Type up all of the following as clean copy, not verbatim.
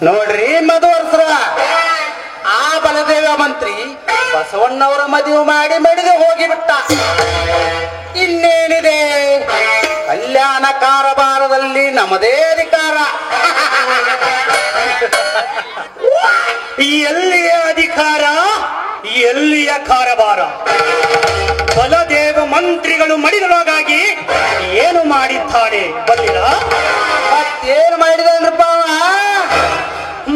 ನೋಡ್ರಿ ಮಧುವರ್ಸರ, ಆ ಬಲದೇವ ಮಂತ್ರಿ ಬಸವಣ್ಣವರ ಮದುವೆ ಮಾಡಿ ಮಡಿದು ಹೋಗಿಬಿಟ್ಟ. ಇನ್ನೇನಿದೆ, ಕಲ್ಯಾಣ ಕಾರಬಾರದಲ್ಲಿ ನಮ್ಮದೇ ಅಧಿಕಾರ. ಎಲ್ಲಿಯ ಅಧಿಕಾರ, ಎಲ್ಲಿಯ ಕಾರಬಾರ? ಬಲದೇವ ಮಂತ್ರಿಗಳು ಮಡಿದೊಳಗಾಗಿ ಏನು ಮಾಡಿದ್ದಾನೆ ಬಲ್ಲಿದ? ಮತ್ತೇನು ಮಾಡಿದನ್ರಪ್ಪ?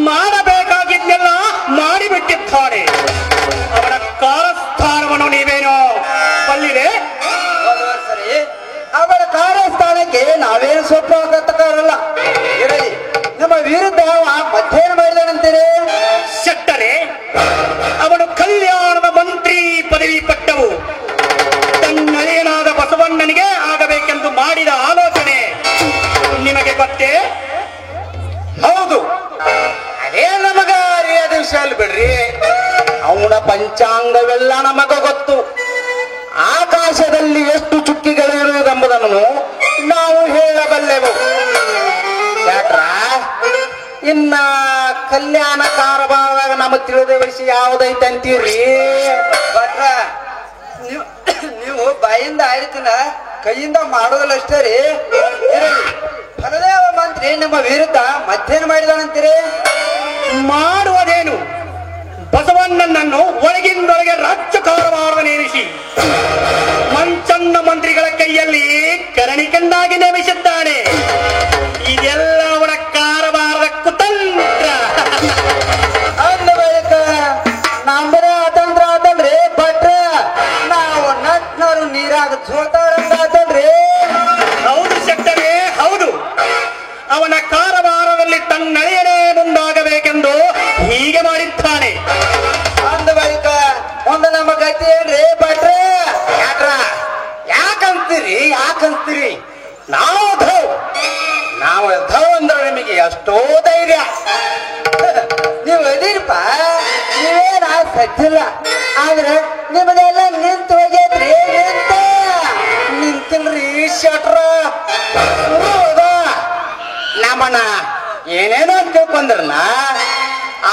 ಮಾಡಬೇಕಾಗಿದ್ದೆಲ್ಲ ಮಾಡಿಬಿಟ್ಟಿದ್ದಾನೆ. ಅವನ ಕಾರಸ್ಥಾನವನ್ನು ನೀವೇನೋ ಬಲ್ಲಿದೆ? ಸರಿ, ಅವರ ಕಾರ್ಯಸ್ಥಾನಕ್ಕೆ ನಾವೇನು ಸ್ವಲ್ಪ ಆಗತ್ತಕ್ಕಾರಲ್ಲ. ಇರಲಿ, ನಮ್ಮ ವಿರುದ್ಧ ಮತ್ತೇನು ಮಾಡಿದನಂತೀರಿ? ಶೆಟ್ಟರೆ, ಅವನು ಕಲ್ಯಾಣದ ಮಂತ್ರಿ ಪದವಿ ಪಟ್ಟವು ತನ್ನಳೆಯನಾದ ಬಸವಣ್ಣನಿಗೆ ಆಗಬೇಕೆಂದು ಮಾಡಿದ ಆಲೋಚನೆ ನಿಮಗೆ ಗೊತ್ತೇ? ಹೌದು, ಅದೇ ನಮಗ ಅರಿಯಾದ ವಿಷಯ ಅಲ್ಲ ಬಿಡ್ರಿ. ಅವನ ಪಂಚಾಂಗವೆಲ್ಲ ನಮಗ ಗೊತ್ತು. ಆಕಾಶದಲ್ಲಿ ಎಷ್ಟು ಚುಕ್ಕಿಗಳಿರುವುದೆಂಬುದನ್ನು ನಾವು ಹೇಳಬಲ್ಲೆವು. ಯಾಕ್ರ, ಇನ್ನ ಕಲ್ಯಾಣ ಕಾರಬಾರದಾಗ ನಮಗ್ ತಿಳಿದ ವಿಷಯ ಯಾವುದೈತೆ ಅಂತೀರಿ? ಭಟ್ರ, ನೀವು ಬಾಯಿಂದ ಆಯ್ತಿನ ಕೈಯಿಂದ ಮಾಡೋದಿಲ್ಲ ಅಷ್ಟೇ ರೀ. ಬಲದೇವ ಮಂತ್ರಿ ನಿಮ್ಮ ವಿರುದ್ಧ ಮತ್ತೇನು ಮಾಡಿದಾನಂತೀರಿ? ಮಾಡುವುದೇನು? ಬಸವಣ್ಣನನ್ನು ಒಳಗಿಂದೊಳಗೆ ರಾಜ್ಯ ಕಾರವಾರದ ನೇಮಿಸಿ ಮಂಚಣ್ಣ ಮಂತ್ರಿಗಳ ಕೈಯಲ್ಲಿ ಕರಣಿಕನ್ನಾಗಿ ನೇಮಿಸಿದ್ದಾನೆ. ಇದೆಲ್ಲ ಅವನ ಕಾರವಾರದ ಕುತಂತ್ರ. ಅಂದ ಬಳಿಕ ನಮ್ಮದೇ ಅತಂತ್ರ ಆತಲ್ರಿ ಭಟ್ರ. ನಾವು ನಟ್ನರು ನೀರಾಗ ಜೋತಾರಂತ ಆತಲ್ರಿ. ಹೌದು ಶೆಟ್ಟರೇ, ಹೌದು. ಅವನ ಕಾರವಾರದಲ್ಲಿ ತನ್ನಳೆಯನೇ ಮುಂದಾಗಬೇಕೆಂದು ಹೀಗೆ ಮಾಡಿದ್ದಾನೆ. ಅಂದ ಬಳಿಕ ಒಂದು ನಮ್ಮ ಗತಿ ಏನ್ರಿ ಭಟ್ರ? ಯಾಕ್ರ, ಯಾಕಂತೀರಿ? ನಾವು ಧವ್ ಅಂದ್ರೆ ನಿಮಗೆ ಎಷ್ಟೋ ಧೈರ್ಯ. ನೀವು ಅದಿರಪ್ಪ, ನೀವೇನ ಸಜ್ಜಿಲ್ಲ. ಆದ್ರೆ ನಿಮ್ಮದೆಲ್ಲ ನಿಂತು ಹೋಗ್ಯತ್ರಿ. ನಿಂತಿಲ್ರಿ ಶೆಟ್ರ. ನಮ್ಮಣ್ಣ ಏನೇನೋ ಅಂತ ತಿಳ್ಕೊಂಡ್ರನ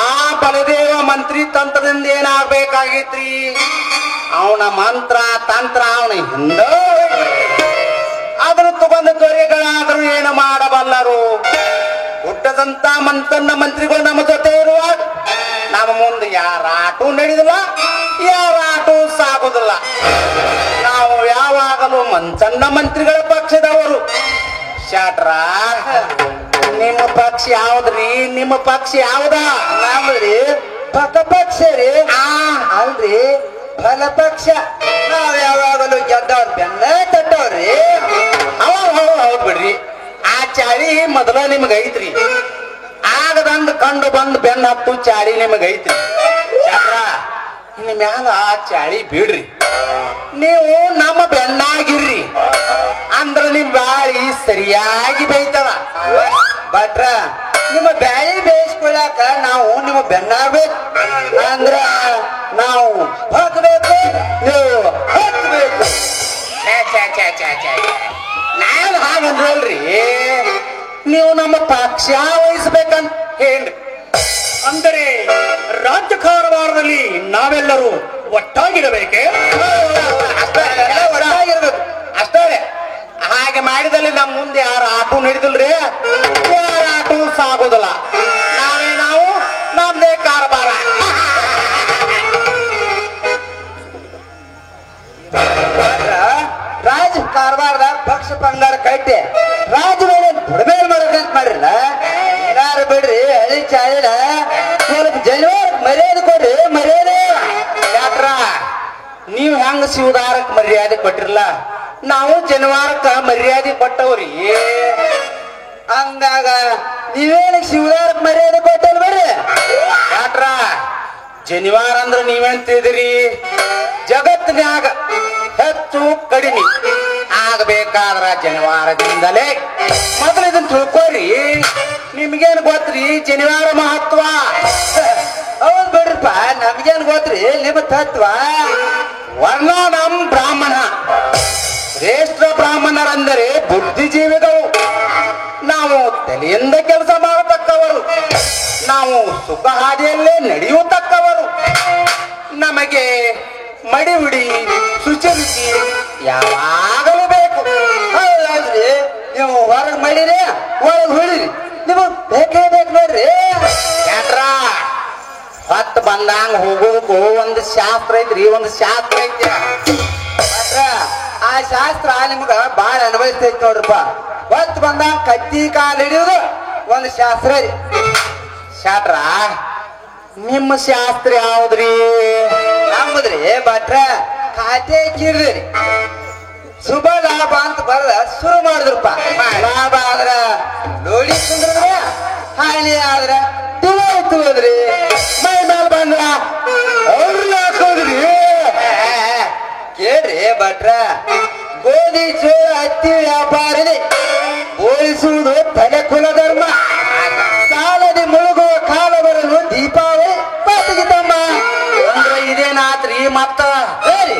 ಆ ಬಲದೇವ ಮಂತ್ರಿ ತಂತ್ರದಿಂದ ಏನಾಗ್ಬೇಕಾಗಿತ್ರಿ? ಅವನ ಮಂತ್ರ ತಂತ್ರ ಅವನ ಹಿಂದ ಅದನ್ನು ತಗೊಂಡ ದೊರೆಗಳಾದರೂ ಏನು ಮಾಡಬಲ್ಲರು? ಹುಟ್ಟದಂತ ಮಂತನ್ನ ಮಂತ್ರಿಗಳು ನಮ್ಮ ಜೊತೆ ಇರುವಾಗ ನಮ್ಮ ಮುಂದೆ ಯಾರ ಆಟೂ ನಡೆದಿಲ್ಲ, ಯಾರ ಆಟೂ ಸಾಗುದಿಲ್ಲ. ನಾವು ಯಾವಾಗಲೂ ಮಂಚಣ್ಣ ಮಂತ್ರಿಗಳ ಪಕ್ಷದವರು. ಶಾಟ್ರ, ನಿಮ್ಮ ಪಕ್ಷ ಯಾವ್ದ್ರಿ? ನಿಮ್ಮ ಪಕ್ಷ ಯಾವ್ದ? ನಮ್ರಿ ಪಕ್ಷ ರೀ. ಅಲ್ರಿ ಫಲ ಪಕ್ಷ. ನಾವ್ ಯಾವಾಗಲೂ ಗೆದ್ದವ್ರ ಬೆನ್ನ ತಟ್ಟವ್ರಿ. ಹೌದ್ ಬಿಡ್ರಿ. ಆ ಚಾಳಿ ಮೊದಲ ನಿಮ್ಗ ಐತ್ರಿ. ಆಗದಂಗ ಕಂಡು ಬಂದು ಬೆನ್ನ ಹತ್ತು ಚಾಳಿ ನಿಮಗ ಐತ್ರಿ. ಶಾಟ್ರ, ಇನ್ನು ಮ್ಯಾಲ ಆ ಚಾಳಿ ಬಿಡ್ರಿ. ನೀವು ನಮ್ಮ ಬೆನ್ನಾಗಿರ್ರಿ, ಅಂದ್ರ ನಿಮ್ ಬಾಳಿ ಸರಿಯಾಗಿ ಬೇಯ್ತದ. ಭಟ್ರ, ನಿಮ್ಮ ಬ್ಯಾಳಿ ಬೇಯಿಸ್ಕೊಳಕ ನಾವು ನಿಮ್ಮ ಬೆನ್ನಾಗ್ಬೇಕು. ಅಂದ್ರ ನಾವು ಹಾಕ್ಬೇಕು, ನೀವು ಹತ್ಬೇಕು. ನಾವ್ ಹಾಗಂದ್ರಲ್ರಿ, ನೀವು ನಮ್ಮ ಪಕ್ಷ ವಹಿಸ್ಬೇಕಂತ ಹೇಳ್ರಿ. ಅಂದರೆ ರಾಜ್ಯ ಕಾರವಾರದಲ್ಲಿ ನಾವೆಲ್ಲರೂ ಒಟ್ಟಾಗಿರಬೇಕೆ? ಒಟ್ಟಾಗಿರ್ಬೇಕು ಅಷ್ಟೇ. ಹಾಗೆ ಮಾಡಿದಲ್ಲಿ ನಮ್ಮ ಮುಂದೆ ಯಾರ ಆಟೂ ನಡೆದಿಲ್ರಿ, ಯಾರ ಆಟೂ ಸಾಗೋದಿಲ್ಲ. ನಾವು ನಮ್ದೇ ಕಾರಬಾರ. ರಾಜ ಕಾರವಾರದ ಪಕ್ಷ ಪಂಗಾರ ಕಟ್ಟಿ ರಾಜ ಮೇಲೆ ಬುಡಮೇಲ್ ಮಾಡ್ಬೇಕಂತ ಮಾಡಿರಲ್ಲ. ಏನಾರು ಬಿಡ್ರಿ, ಹಳಿ ಚಾಳಿನ ಸ್ವಲ್ಪ ಜನವಾರ ಮರ್ಯಾದೆ ಕೊಡ್ರಿ. ಮರ್ಯಾದೆ ಯಾಕ್ರ, ನೀವ್ ಹೆಂಗ ಶಿವದಾರಕ್ ಮರ್ಯಾದೆ ಕೊಟ್ಟಿರಲ್ಲ, ನಾವು ಜನವಾರಕ್ಕ ಮರ್ಯಾದೆ ಕೊಟ್ಟವ್ರಿ. ಹಂಗಾಗ ನೀವೇನ ಶಿವದಾರಕ್ ಮರ್ಯಾದೆ ಕೊಟ್ಟಲ್ ಬರ್ರಿ. ಯಾಕ್ರ, ಜನಿವಾರ ಅಂದ್ರ ನೀವೆಂತಿದಿರಿ? ಜಗತ್ತಿನ್ಯಾಗ ಹೆಚ್ಚು ಕಡಿಮೆ ಆಗಬೇಕಾದ್ರ ಜನಿವಾರದಿಂದಲೇ. ಮೊದಲು ಇದನ್ನ ತಿಳ್ಕೊರಿ. ನಿಮ್ಗೇನು ಗೊತ್ತ್ರಿ ಜನಿವಾರ ಮಹತ್ವ? ಹೌದ್ ಬಿಡ್ರಿಪ್ಪ, ನಮ್ಗೇನ್ ಗೊತ್ತ್ರಿ ನಿಮ್ಮ ತತ್ವ? ವರ್ಣ ನಮ್ ಬ್ರಾಹ್ಮಣ, ಶ್ರೇಷ್ಠ ಬ್ರಾಹ್ಮಣರಂದರೆ ಬುದ್ಧಿಜೀವಿಗಳು. ನಾವು ತಲೆ ಬಲಿಯಿಂದ ಕೆಲಸ ಮಾಡತಕ್ಕವರು, ನಾವು ಸುಖ ಹಾದಿಯಲ್ಲೇ ನಡೆಯತಕ್ಕವರು. ನಮಗೆ ಮಡಿಹುಡಿ ಶುಚಿರುಚಿ ಯಾವಾಗಲೂ ಬೇಕು. ಹೌದ್ರಿ, ನೀವು ಹೊರಗೆ ಮಾಡಿರಿ ಒಳಗೆ ಹುಳಿರಿ, ನಿಮಗ್ ಬೇಕೇ ಬೇಕು ನೋಡ್ರಿ. ಯಾಕ್ರ ಹೊತ್ತು ಬಂದಂಗ ಹೋಗೋದಕ್ಕೂ ಒಂದು ಶಾಸ್ತ್ರ ಐತ್ರಿ, ಒಂದು ಶಾಸ್ತ್ರ ಐತಿ. ಮಾತ್ರ ಆ ಶಾಸ್ತ್ರ ನಿಮ್ಗ ಬಾಳ ಅನ್ವಯಿಸ್ತೈತಿ ನೋಡ್ರಪ್ಪ. ಹೊತ್ತು ಬಂದಾಗ ಕತ್ತಿ ಕಾಲು ಹಿಡಿಯೋದು ಒಂದು ಶಾಸ್ತ್ರ ರೀ. ಶಾಸ್ತ್ರ ನಿಮ್ಮ ಶಾಸ್ತ್ರ ಯಾವ್ದ್ರಿ? ನಮ್ಮದ್ರಿ ಭಟ್ರ ಖಾತೆ ಕಿರ್ರಿ, ಶುಭ ಲಾಭ ಅಂತ ಬರದ ಶುರು ಮಾಡಿದ್ರಪ್ಪ. ಲಾಭ ಆದ್ರ ಲೋಡಿ ಕುಂದ್ರದ್ರ, ಹಾನಿ ಆದ್ರ ತುಳಿದ್ರಿ, ಮೈ ಮೇಲೆ ಬಂದ್ರ ಅವ್ರನ್ನ ಹಾಕೋದ್ರಿ. ಕೇಳ್ರಿ ಭಟ್ರ, ಗೋಧಿ ಚೋಳ ಹತ್ತಿ ವ್ಯಾಪಾರಿದೆ, ಬೋಳಿಸುವುದು ತಲೆ ಕುಲ ಧರ್ಮ. ಸಾಲದಿ ಮುಳುಗುವ ಕಾಲ ಬರಲು ದೀಪಾವಳಿ ಪಾತಿಗೆ ತಮ್ಮ. ಅಂದ್ರ ಇದೇನಾತ್ರಿ ಮತ್ತ? ಹೇಳಿ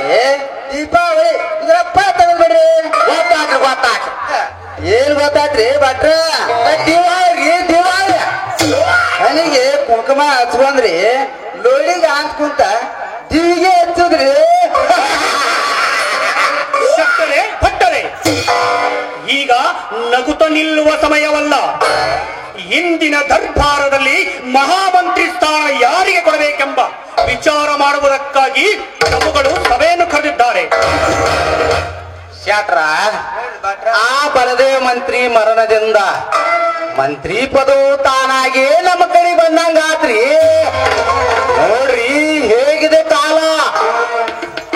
ದೀಪಾವಳಿ ಇದ್ರಪ್ಪ ತಗೊಂಡ್ಬಿಡ್ರಿ. ಗೊತ್ತಾತ್ರಿ ಗೊತ್ತಾತ್. ಏನ್ ಗೊತ್ತಾತ್ರಿ ಭಟ್ರ? ದಿವಾಳಿ ದಿವಾಳಿ ನನಗೆ ಕುಂಕುಮ ಹಚ್ಕೊಂಡ್ರಿ, ಲೋಳಿಗೆ ಅಂತ್ಕುಂತ ದಿವಿಗೆ ಹಚ್ಚುದ್ರಿ. ಶಕ್ತರೇ ಭಟ್ಟರೇ, ಈಗ ನಗುತ್ತ ನಿಲ್ಲುವ ಸಮಯವಲ್ಲ. ಇಂದಿನ ದರ್ಬಾರದಲ್ಲಿ ಮಹಾಮಂತ್ರಿ ಸ್ಥಾನ ಯಾರಿಗೆ ಕೊಡಬೇಕೆಂಬ ವಿಚಾರ ಮಾಡುವುದಕ್ಕಾಗಿ ಪ್ರಭುಗಳು ಸಭೆಯನ್ನು ಕರೆದಿದ್ದಾರೆ. ಶಾಟ್ರ, ಆ ಬಲದೇವ ಮಂತ್ರಿ ಮರಣದಿಂದ ಮಂತ್ರಿ ಪದವು ತಾನಾಗಿ ನಮ್ಮ ಕಡೆ ಬಂದಂಗಾತ್ರಿ. ನೋಡ್ರಿ ಹೇಗಿದೆ ಕಾಲ.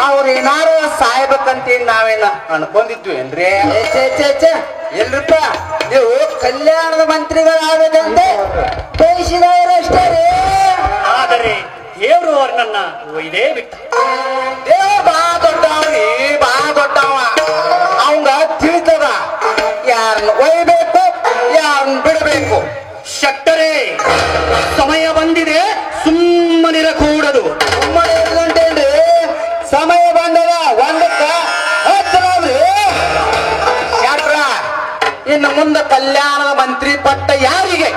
ಅವ್ರೇನಾರು ಸಾಯ್ಬೇಕಂತ ನಾವೇನ ಅನ್ಕೊಂಡಿದ್ವಿ ಏನ್ರಿ? ಎಲ್ರಪ್ಪ ನೀವು ಕಲ್ಯಾಣದ ಮಂತ್ರಿಗಳಾಗಬೇಕಂತೆ ಬಯಸಿದವರಷ್ಟೇ ರೀ. ಆದರೆ ದೇವರು ಅವ್ರನ್ನ ಒಯ್ದೇ ಬಿಟ್ಟ. ದೇವ ಬಾ ದೊಡ್ಡವ್ರಿ, ಬಾ ದೊಡ್ಡವ. ಅವಂಗ ತಿಳಿತದ ಯಾರನ್ನ ಒಯ್ಬೇಕು, ಯಾರನ್ನ ಬಿಡಬೇಕು. ಶಕ್ತರೇ, ಸಮಯ ಬಂದಿದೆ, ಸುಮ್ಮನಿರಕೂಡದು. ಸುಮ್ಮನೆ ಇರ್ಲಂಟೇನ್ರಿ, ಸಮಯ ಬಂದದ ಒಂದಕ್ಕ ಹಚ್ಚದ್ರಿ. ಶಾಟ್ರ, ಇನ್ನು ಮುಂದೆ ಕಲ್ಯಾಣದ ಮಂತ್ರಿ ಪಟ್ಟ ಯಾರಿಗೆ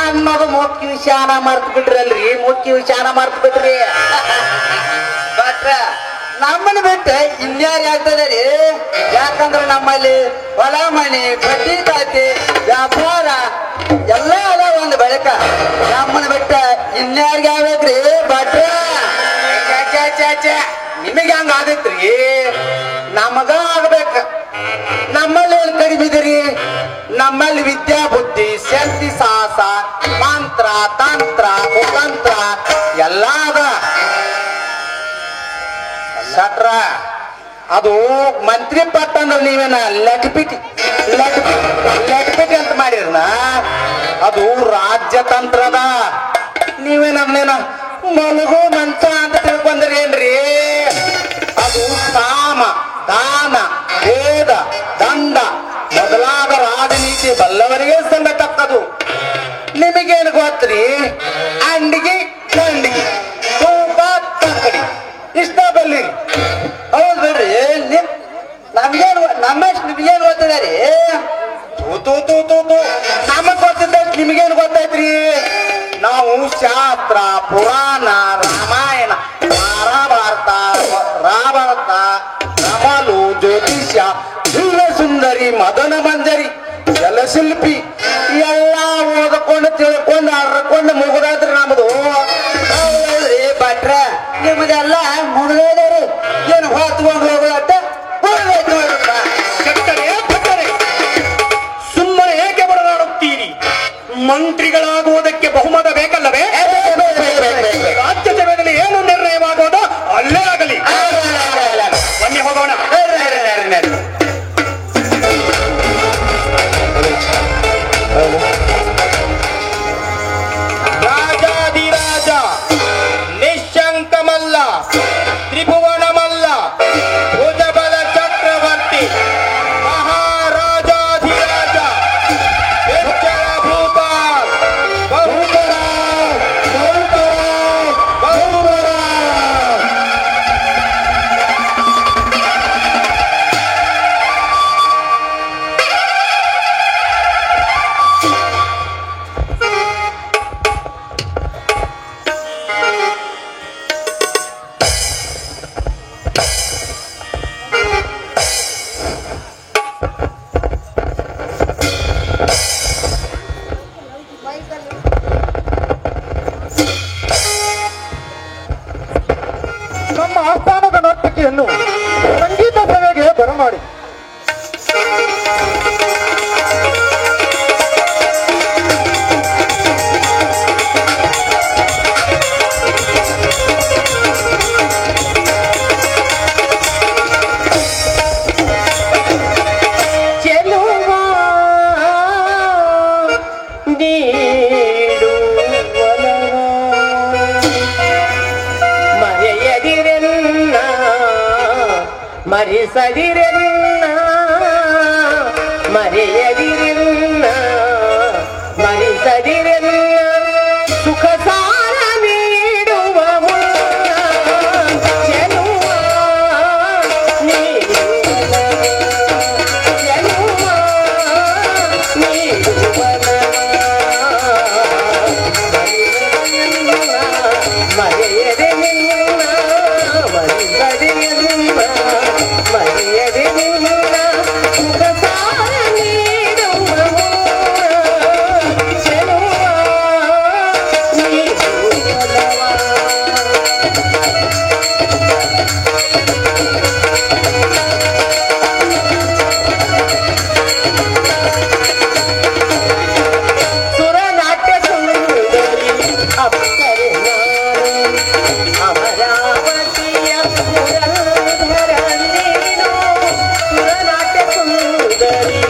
ಅನ್ನೋದು ಮುಖ್ಯ ವಿಷಯನ ಮರ್ತು ಬಿಟ್ರಲ್ರಿ, ಮುಖ್ಯ ವಿಷಯನ ಮರ್ತು ಬಿಟ್ರಿ. ಭಟ್ರ ನಮ್ಮನ್ನ ಬಿಟ್ಟು ಇನ್ಯಾರು ಆಗ್ತದೆ ರೀ? ಯಾಕಂದ್ರೆ ನಮ್ಮಲ್ಲಿ ಹೊಲ ಮನೆ ಬಡ್ಡಿ ಖಾತೆ ವ್ಯಾಪಾರ ಎಲ್ಲ ಅದ ಒಂದು ಬಳಕ. ನಮ್ಮನ್ನ ಬಿಟ್ಟ ಇನ್ಯಾರಿಗೆ ಆಗ್ಬೇಕ್ರಿ ಭಟ್ರ? ನಿಮಗೆ ಹಂಗ ಆದೈತ್ರಿ, ನಮಗ ಆಗ್ಬೇಕ. ನಮ್ಮಲ್ಲಿ ಏನ್ ಕಡಿಮೆ ಇದರಿ? ನಮ್ಮಲ್ಲಿ ವಿದ್ಯಾ ಬುದ್ಧಿ ಶಕ್ತಿ ಸಾಹಸ ಮಂತ್ರ ತಂತ್ರ ಕುತಂತ್ರ ಎಲ್ಲ ಅದ. ಶಟ್ರ, ಅದು ಮಂತ್ರಿ ಪಟ್ಟ ಅಂದ್ರೆ ನೀವೇನ ಲೆಕ್ಪಿಟಿ ಲೆಕ್ಪಿಟಿ ಅಂತ ಮಾಡಿರ್ನ? ಅದು ರಾಜ್ಯ ತಂತ್ರದ. ನೀವೇನ ಮಲಗು ಮಂಚ ಅಂತ ತಿಳ್ಕೊಂಡ್ರಿ ಏನ್ರಿ? ಅದು ಸಾಮ ದಾನ ವೇದ ದಂಡ ಮೊದಲಾದ ರಾಜನೀತಿ ಬಲ್ಲವರಿಗೆ ಸಲ್ಲತಕ್ಕದು. ನಿಮಗೇನು ಗೊತ್ತ್ರಿ? ಅಂಡಿಗೆ ಕಂಡಿಗೆ ತೂಪ ತಕ್ಕಡಿ ಇಷ್ಟ ಬಲ್ಲಿ. ಹೌದ್ ಬಿಡ್ರಿ, ನಮ್ಗೇನು ನಮ್ಮಷ್ಟು ನಿಮ್ಗೇನು ಗೊತ್ತಿದೆ ರೀ? ನಮಗ್ ಗೊತ್ತಿದ್ದೈತಿ, ನಿಮಗೇನು ಗೊತ್ತೈತ್ರಿ? ನಾವು ಶಾಸ್ತ್ರ ಪುರಾಣ ರಾಮಾಯಣ ಮಹಾಭಾರತ ರಾಭಾರತ ರಮಲು ಜ್ಯೋತಿಷ್ಯ ದಿವ್ಯ ಸುಂದರಿ ಮದನ ಮಂಜರಿ ಜಲಶಿಲ್ಪಿ ಎಲ್ಲ ಓದ್ಕೊಂಡು ತಿಳ್ಕೊಂಡು ಅರ್ಕೊಂಡು ಮುಗಿದಾದ್ರಿ ನಮ್ದು. ಹೌದ್ರಿ ಭಟ್ರ, ನಿಮ್ದೆಲ್ಲ ಮುಗಿದೇರಿ. ಏನು ಹೊತ್ಕೊಂಡು ಹೋಗೋದಟ್ಟ ಹೋಗ್ಬೇಕು ನೋಡ್ರಪ್ಪ. ಶಕ್ತರೇ ಭಟ್ಟರೇ, ಸುಮ್ಮನೆ ಏಕೆ ಬಡದಾಡುತ್ತೀರಿ? ಮಂತ್ರಿಗಳಾಗುವುದಕ್ಕೆ ಬಹುಮತ ಬೇಕಲ್ಲವೇ? ರಾಜ್ಯ ಸಭೆಯಲ್ಲಿ ಏನು ನಿರ್ಣಯವಾಗುವುದೋ ಅಲ್ಲೇ ಆಗಲಿ. ಬನ್ನಿ ಹೋಗೋಣ. ರಾಜಾಧಿರಾಜ ನಿಶಂಕ ಮಲ್ಲ ತ್ರಿಭುವನ ಮಲ್ಲ ಭುಜಬಲ ಚಕ್ರವರ್ತಿ ಮಹಾರಾಜಾಧಿರಾಜ ಎಚ್ಚರ ಭೂಪಾಲ್ ಬಹುಪರ ಬರಮಾಡಿ. ಮರಿಸದಿರನ್ನ ಮರೆಯದಿರನ್ನ ಮರಿಸದಿರನ್ನ ಸುಖ ಸಾರ ನೀಡುವ ಮುನ್ನ ಚೆಲುವ ನೀಡುವನ ಚೆಲುವ ನೀಡುವನ ಮರೆಯದೆ ನಿನ್ನ ಮರಿಸದೆ ನಿನ್ನ ಮರೆಯದೆ ನಿನ್ನ ಸುಖ ಸಾರ ನೀಡುವ ಚೆಲುವ ನೀಡುವನವ. ಸುರನಾಟ್ಯ ಸುಂದರಿ ಅಪ್ಸರೆ ನಾನು ಅಮರಾವತಿಯ ಪುರಂದರ ನೀನು. ಸುರನಾಟ್ಯ ಸುಂದರಿ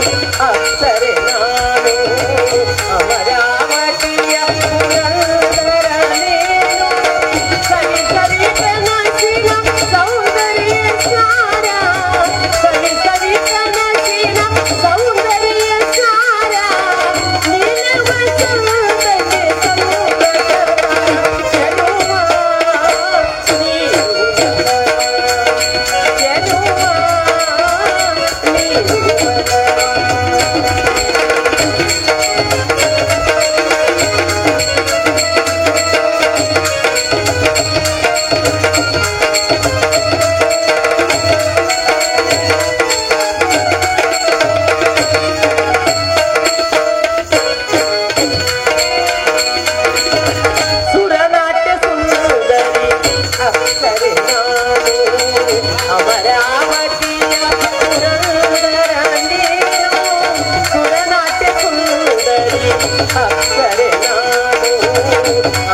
ಅಪ್ಸರೆ ನಾನು ಅಮರಾವತಿಯ ಪುರಂದರ ನೀನು. ಸರಿ ಸರಿ ಕನಸಿನ ಸೌಂದರ್ಯ ಸಾರ ಸರಿ ಸರಿ ಕನಸಿನ ಸೌಂದರ್ಯ ಸಾರ ನಿಲವ ಚಂದಕ್ಕೆ ಸಂಗತವ ಚೆಲುವ ನೀಡುವನ ಚೆಲುವ ನೀಡುವನ. ಸುರನಾಟ್ಯ ಸುಂದರಿ ಅಪ್ಸರೆ ನಾನು ಅಮರಾವತಿಯ ಪುರಂದರ ನೀನು. ಸುರನಾಟ್ಯ ಸುಂದರಿ ಅಪ್ಸರೆ ನಾನು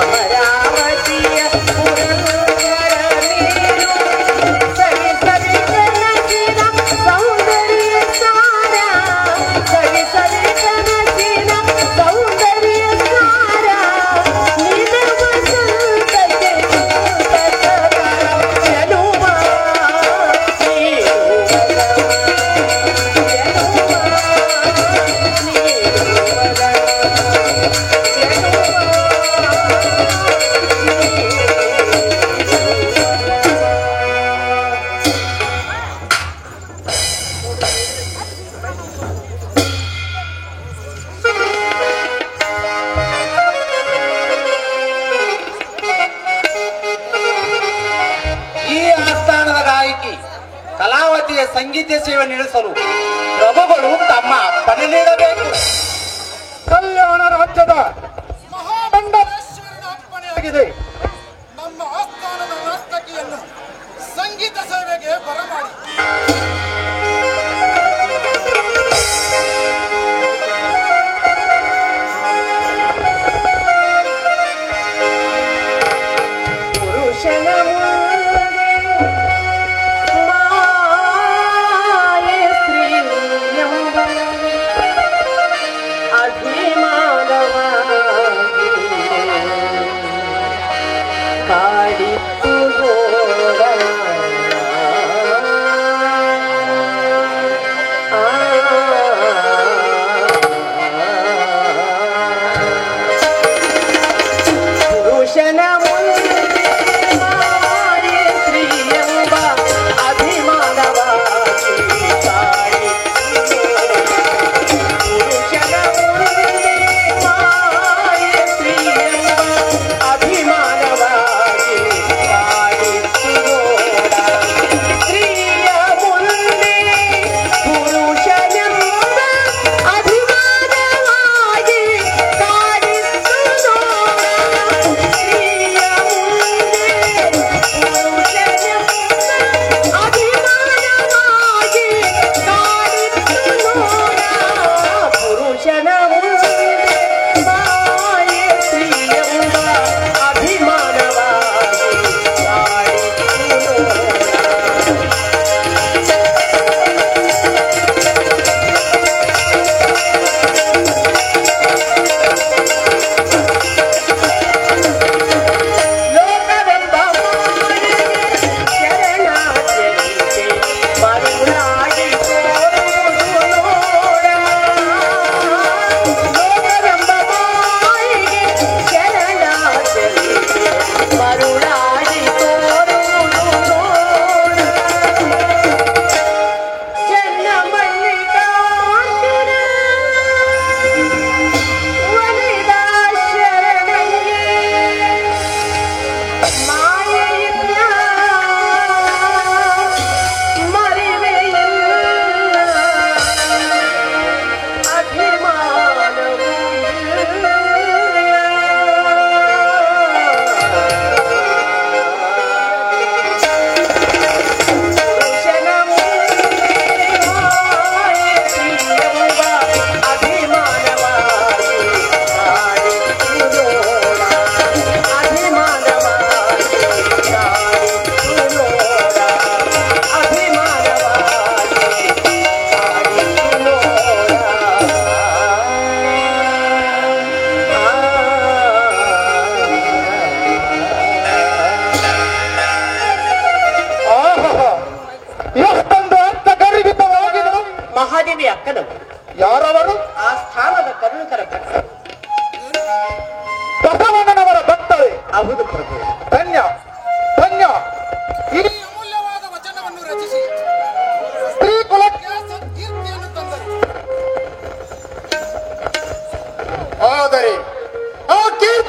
ಅಮರಾವತಿಯ ಪುರಂದರ ನೀನು. ಸರಿ ಸರಿ ಕನಸಿನ ಸೌಂದರ್ಯ ಸಾರ ಸರಿ ಸರಿ ಕನಸಿನ ಸೌಂದರ್ಯ ಸಾರ ನಿಲವ ಸಂತಕ್ಕೆ ಸಂತತವ ಚೆಲುವ ನೀಡುವನವ ಚೆಲುವ ಈ ಆಸ್ಥಾನದ ಗಾಯಕಿ ಕಲಾವತಿಯ ಸಂಗೀತ ಸೇವೆ ನಡೆಸಲು ಪ್ರಭುಗಳು ತಮ್ಮ ಪಣಿ ನೀಡಬೇಕು. ಕಲ್ಯಾಣ ರಾಜ್ಯದ ಮಹಾಬಲೇಶ್ವರನ ಅಪ್ಪಣೆಯಾಗಿದೆ. ಆಗಿದೆ. ನಮ್ಮ ಆಸ್ಥಾನದ ನರ್ತಕಿಯನ್ನು ಸಂಗೀತ ಸೇವೆಗೆ ಬರಮಾಡಿ. ಪುರುಷನ ಮುಂದೆ ಮಾಯೆ ಸ್ತ್ರೀ ಎಂಬ ಅಭಿಮಾನವ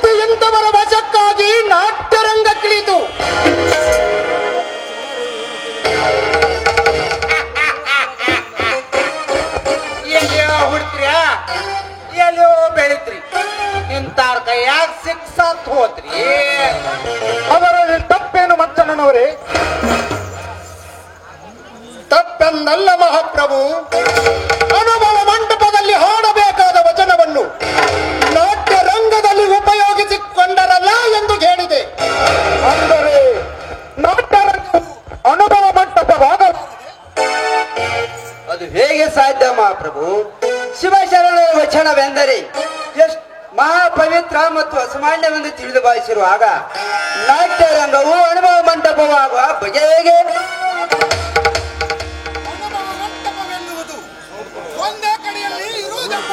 ಮತ್ತು ಇಂಥವರ ವಶಕ್ಕಾಗಿ ನಾಟ್ಯರಂಗಕ್ಕಿಳಿತು. ಎಲ್ಲಿಯೋ ಹುಡ್ತ್ರಿ ಎಲ್ಲಿಯೋ ಬೆಳಿತ್ರಿ ಇಂಥವ್ರ ಕೈಯಾಗ ಸಿಕ್ಸತ್ ಹೋತ್ರಿ. ಅವರಲ್ಲಿ ತಪ್ಪೇನು ಮಚ್ಚಣ್ಣನವರೇ? ತಪ್ಪೆಂದಲ್ಲ ಮಹಾಪ್ರಭು. ಅನುಭವ ಮಂಟಪದಲ್ಲಿ ಹಾಡಬೇಕಾದ ವಚನವನ್ನು ನಾಟ್ಯ ರಂಗದಲ್ಲಿ ಉಪಯೋಗಿಸಿಕೊಂಡರಲ್ಲ ಎಂದು ಹೇಳಿದೆ. ಅಂದರೆ ನಾಟ್ಯ ರಂಗವು ಅನುಭವ ಮಂಟಪವಾಗಲ್ಲ. ಅದು ಹೇಗೆ ಸಾಧ್ಯ ಮಹಾಪ್ರಭು? ಶಿವಶರಣರ ವಚನವೆಂದರೆ ಎಷ್ಟು ಮಹಾಪವಿತ್ರ ಮತ್ತು ಅಸಾಮಾನ್ಯವೆಂದು ತಿಳಿದು ಭಾವಿಸಿರುವಾಗ ನಾಟ್ಯ ರಂಗವು ಅನುಭವ ಮಂಟಪವಾಗುವ ಬಗೆ ಹೇಗೆ? ಅನುಭವ ಮಂಟಪವೆನ್ನುವುದು ಒಂದೇ ಕಡೆಯಲ್ಲಿ ಇರುವುದೆಂಬ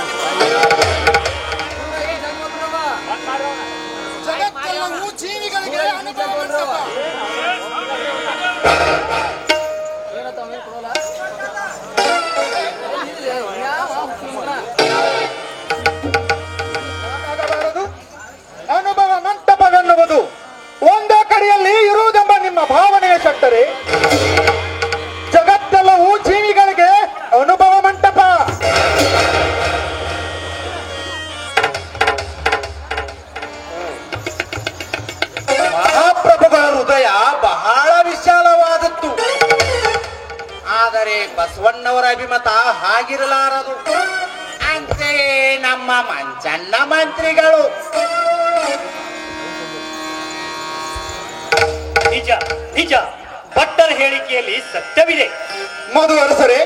ಜಗತ್ತೆಲ್ಲವೂ ಜೀವಿಗಳಿಗೆ ಅನುಭವ ಮಂಟಪ. ಅನುಭವ ಮಂಟಪವೆನ್ನುವುದು ಒಂದೇ ಕಡೆಯಲ್ಲಿ ಇರುವುದೆಂಬ ನಿಮ್ಮ ಭಾವನೆಯ ಶಕ್ತರೆ, ಜಗತ್ತೆಲ್ಲವೂ ಜೀವಿಗಳಿಗೆ ಅನುಭವ ಮಂಟಪ. ಮಹಾಪ್ರಭುಗಳ ಹೃದಯ ಬಹಳ ವಿಶಾಲವಾದದ್ದು. ಆದರೆ ಬಸವಣ್ಣವರ ಅಭಿಮತ ಹಾಗಿರಲಾರದು. ಅಂತೆಯೇ ನಮ್ಮ ಮಂಚಣ್ಣ ಮಂತ್ರಿಗಳು. ನಿಜ ನಿಜ, ಭಟ್ಟರ ಹೇಳಿಕೆಯಲ್ಲಿ ಸತ್ಯವಿದೆ. ಮಧುವರಸರೇ,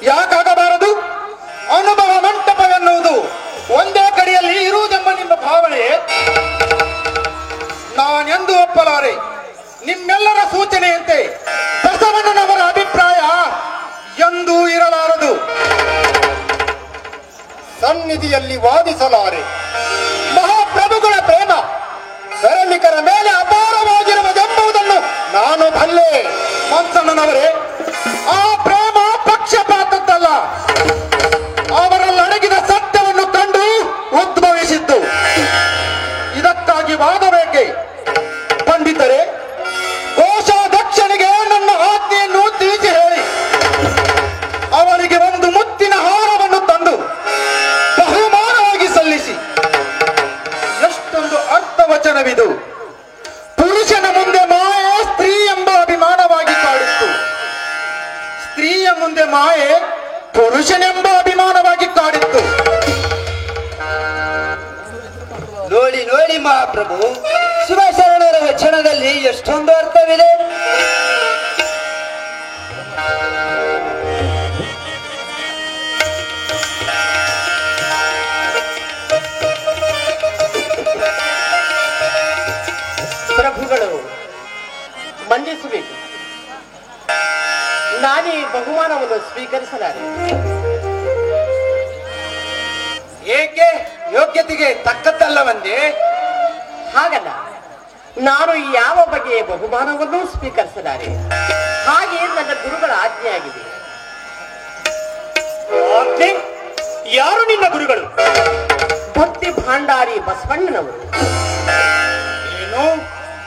ಯಾಕಾಗಬಾರದು? ಅನುಭವ ಮಂಟಪವೆನ್ನುವುದು ಒಂದೇ ಕಡೆಯಲ್ಲಿ ಇರುವುದೆಂಬ ನಿಮ್ಮ ಭಾವನೆ ನಾನೆಂದು ಒಪ್ಪಲಾರೆ. ನಿಮ್ಮೆಲ್ಲರ ಸೂಚನೆಯಂತೆ ಬಸವಣ್ಣನವರ ಅಭಿಪ್ರಾಯ ಎಂದೂ ಇರಲಾರದು. ಸನ್ನಿಧಿಯಲ್ಲಿ ವಾದಿಸಲಾರೆ. ಮಹಾಪ್ರಭುಗಳ ಪ್ರೇಮ ಸರಳಿಕರ ಮೇಲೆ ಅಪಾರವಾಗಿರುವುದೆಂಬುದನ್ನು ನಾನು ಬಲ್ಲೆ. ಮಂಚಣ್ಣನವರೇ, ಆ ಪ್ರೇಮ ಪಕ್ಷಪಾತದ್ದಲ್ಲ, ಅವರಲ್ಲಡಗಿದ ಸತ್ಯವನ್ನು ಕಂಡು ಉದ್ಭವಿಸಿದ್ದು. ಇದಕ್ಕಾಗಿ ವಾದ ಬೇಕೆ? ಪಂಡಿತರೇ, ಕೋಶಾಧ್ಯಕ್ಷನಿಗೆ ನನ್ನ ಆಜ್ಞೆಯನ್ನು ತಿಳಿಸಿ ಹೇಳಿ ಅವರಿಗೆ ಒಂದು ಮುತ್ತಿನ ಹಾರವನ್ನು ತಂದು ಬಹುಮಾನವಾಗಿ ಸಲ್ಲಿಸಿ. ಎಷ್ಟೊಂದು ಅರ್ಥವಚನವಿದು. ಪುರುಷನ ಮುಂದೆ ಮಾಯೆ ಸ್ತ್ರೀ ಎಂಬ ಅಭಿಮಾನವಾಗಿ ಕಾಡಿತ್ತು, ಸ್ತ್ರೀಯ ಮುಂದೆ ಮಾಯೆ ಪುರುಷನೆಂಬ ಅಭಿಮಾನವಾಗಿ ಕಾಡಿತ್ತು. ನೋಡಿ ನೋಡಿ ಮಹಾಪ್ರಭು, ಶಿವಶರಣರ ವಚನದಲ್ಲಿ ಎಷ್ಟೊಂದು ಅರ್ಥವಿದೆ. ಪ್ರಭುಗಳು ಮನ್ನಿಸಬೇಕು. ನಾನೇ ಬಹುಮಾನವನ್ನು ಸ್ವೀಕರಿಸಲಾರೆ. ಏಕೆ? ಯೋಗ್ಯತೆಗೆ ತಕ್ಕದ್ದಲ್ಲವಂದೇ? ಹಾಗಲ್ಲ, ನಾನು ಯಾವ ಬಗೆಯ ಬಹುಮಾನವನ್ನು ಸ್ವೀಕರಿಸಲಾರೆ. ಹಾಗೆ ನನ್ನ ಗುರುಗಳ ಆಜ್ಞೆಯಾಗಿದೆ. ಆಜ್ಞೆ? ಯಾರು ನಿನ್ನ ಗುರುಗಳು? ಭಕ್ತಿ ಭಾಂಡಾರಿ ಬಸವಣ್ಣನವರು. ಏನು?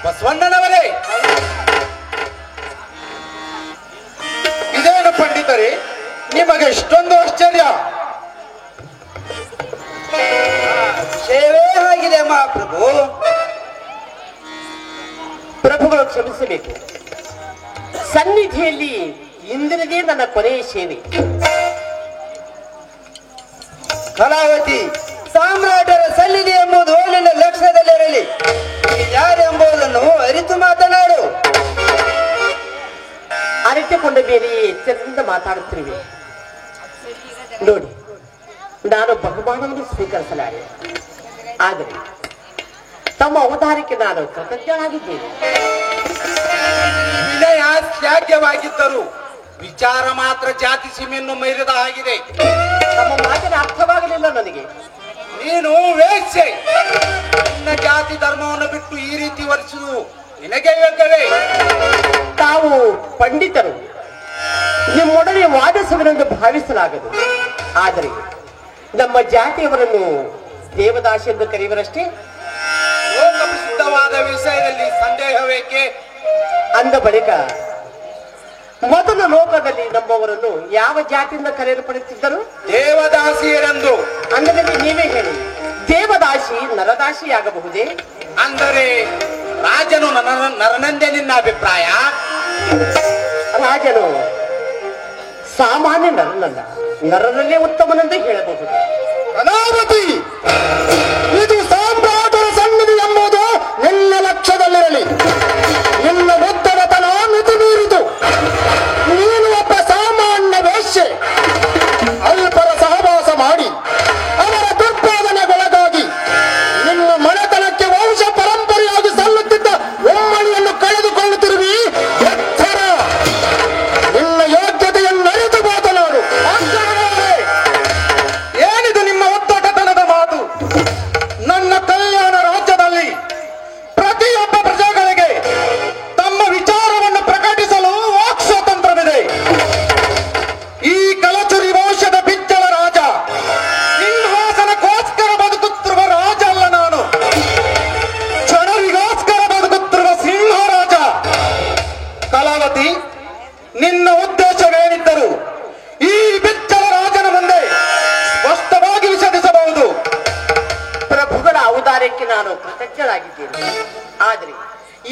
ಬಸವಣ್ಣನವರೇ? ಇದೇನು ಪಂಡಿತರೇ, ನಿಮಗೆ ಇಷ್ಟೊಂದು ಆಶ್ಚರ್ಯ? ವಿಷಯವೇ ಆಗಿದೆ ಮಹಾಪ್ರಭು. ಪ್ರಭುಗಳು ಕ್ಷಮಿಸಬೇಕು. ಸನ್ನಿಧಿಯಲ್ಲಿ ಇಂದಿನದೇ ನನ್ನ ಕೊನೆಯ ಸೇವೆ. ಕಲಾವತಿ, ಸಾಮ್ರಾಟರ ಸನ್ನಿಧಿ ಎಂಬುದು ನಿನ್ನ ಲಕ್ಷ್ಯದಲ್ಲಿರಲಿ. ಯಾರೆಂಬುದನ್ನು ಅರಿತು ಮಾತನಾಡು. ಅರಿತುಕೊಂಡ ಮೇಲೆ ಎಚ್ಚರದಿಂದ ಮಾತಾಡುತ್ತಿರುವೆ. ನೋಡಿ, ನಾನು ಬಹುಮಾನವನ್ನು ಸ್ವೀಕರಿಸಲಾರೆ. ಆದರೆ ತಮ್ಮ ಅವತಾರಕ್ಕೆ ನಾನು ಕೃತಜ್ಞನಾಗಿದ್ದೇನೆ. ವಿನಯ ಶ್ಲಾಘ್ಯವಾಗಿದ್ದರು ವಿಚಾರ ಮಾತ್ರ ಜಾತಿ ಸೀಮೆಯನ್ನು ಮೈರಿದ ಹಾಗಿದೆ. ತಮ್ಮ ಮಾತಿನ ಅರ್ಥವಾಗಲಿಲ್ಲ ನನಗೆ. ನೀನು ವೇಶ್ಯೆ. ನಿನ್ನ ಜಾತಿ ಧರ್ಮವನ್ನು ಬಿಟ್ಟು ಈ ರೀತಿ ವರ್ತಿಸುವುದು ನಿನಗೆ ಯೋಗ್ಯವೇ? ತಾವು ಪಂಡಿತರು, ನಿಮ್ಮೊಡನೆ ವಾದಿಸುವನೆಂದು ಭಾವಿಸಲಾಗದು. ಆದರೆ ನಮ್ಮ ಜಾತಿಯವರನ್ನು ದೇವದಾಸಿ ಎಂದು ಕರೆಯುವರಷ್ಟೇ. ಮುಖ್ಯವಾದ ವಿಷಯದಲ್ಲಿ ಸಂದೇಹವೇಕೆ? ಅಂದ ಬಳಿಕ ಮೊದಲ ಲೋಕದಲ್ಲಿ ನಮ್ಮವರನ್ನು ಯಾವ ಜಾತಿಯಿಂದ ಕರೆಯಲ್ಪಡುತ್ತಿದ್ದರು? ದೇವದಾಸಿಯರೆಂದು. ಅಂದದಲ್ಲಿ ನೀವೇ ಹೇಳಿ, ದೇವದಾಸಿ ನರದಾಸಿಯಾಗಬಹುದೇ? ಅಂದರೆ ರಾಜನು ನರನಂದೆ ನಿನ್ನ ಅಭಿಪ್ರಾಯ? ರಾಜನು ಸಾಮಾನ್ಯ ನರನಲ್ಲ, ನರನಲ್ಲೇ ಉತ್ತಮನೆಂದು ಹೇಳಬಹುದು. ಕಲಾವತಿ, ಇದು ಸಾಮ್ರಾಟರ ಸನ್ನಿಧಿ ಎಂಬುದು ನಿನ್ನ ಲಕ್ಷ್ಯದಲ್ಲಿರಲಿ. ನಿನ್ನ ಬುದ್ಧರತನ ಮಿತಿ ಮೀರಿತು. ನೀನು ಒಬ್ಬ ಸಾಮಾನ್ಯ ವೇಶ್ಯೆ. ಅಲ್ಪರ ಸಹವಾಸ ಮಾಡಿ ಅವರ ದುರ್ಬೋಧನೆಗೊಳಗಾಗಿ ನಿಮ್ಮ ಮನೆತನಕ್ಕೆ ವಂಶ ಪರಂಪರೆಯಾಗಿ ಸಲ್ಲುತ್ತಿದ್ದ ಒಮ್ಮಳಿಯನ್ನು ಕಳೆದುಕೊಳ್ಳುತ್ತಿರುವಿ. ಎಚ್ಚರ! ನಿನ್ನ ಯೋಗ್ಯತೆಯನ್ನು ಅರಿತು ಮಾತನಾಡು. ಏನಿದು ನಿಮ್ಮ ಒತ್ತಟತನದ ಮಾತು? ನನ್ನ ಕಲ್ಯಾಣ ರಾಜ್ಯದಲ್ಲಿ ಪ್ರತಿಯೊಬ್ಬ ಪ್ರಜೆಗಳಿಗೆ ತಮ್ಮ ವಿಚಾರವನ್ನು ಪ್ರಕಟಿಸಲು ವಾಕ್ ಸ್ವಾತಂತ್ರ್ಯವಿದೆ. ಈ ಕಲಚುರಿ ವಂಶದ ಬಿಚ್ಚಳ ರಾಜ ಸಿಂಹಾಸನಕ್ಕೋಸ್ಕರ ಬದುಕುತ್ತಿರುವ ರಾಜ ಅಲ್ಲ ನಾನು, ಜನರಿಗೋಸ್ಕರ ಬದುಕುತ್ತಿರುವ ಸಿಂಹರಾಜ. ಕಲಾವತಿ, ನಿನ್ನ ಉದ್ದೇಶವೇನಿದ್ದರೂ ಈ ಬಿಚ್ಚಳ ರಾಜನ ಮುಂದೆ ಸ್ಪಷ್ಟವಾಗಿ ವಿಷದಿಸಬಹುದು. ಪ್ರಭುಗಳ ಔದಾರ್ಯಕ್ಕೆ ನಾನು ಕೃತಜ್ಞನಾಗಿದ್ದೇನೆ. ಆದರೆ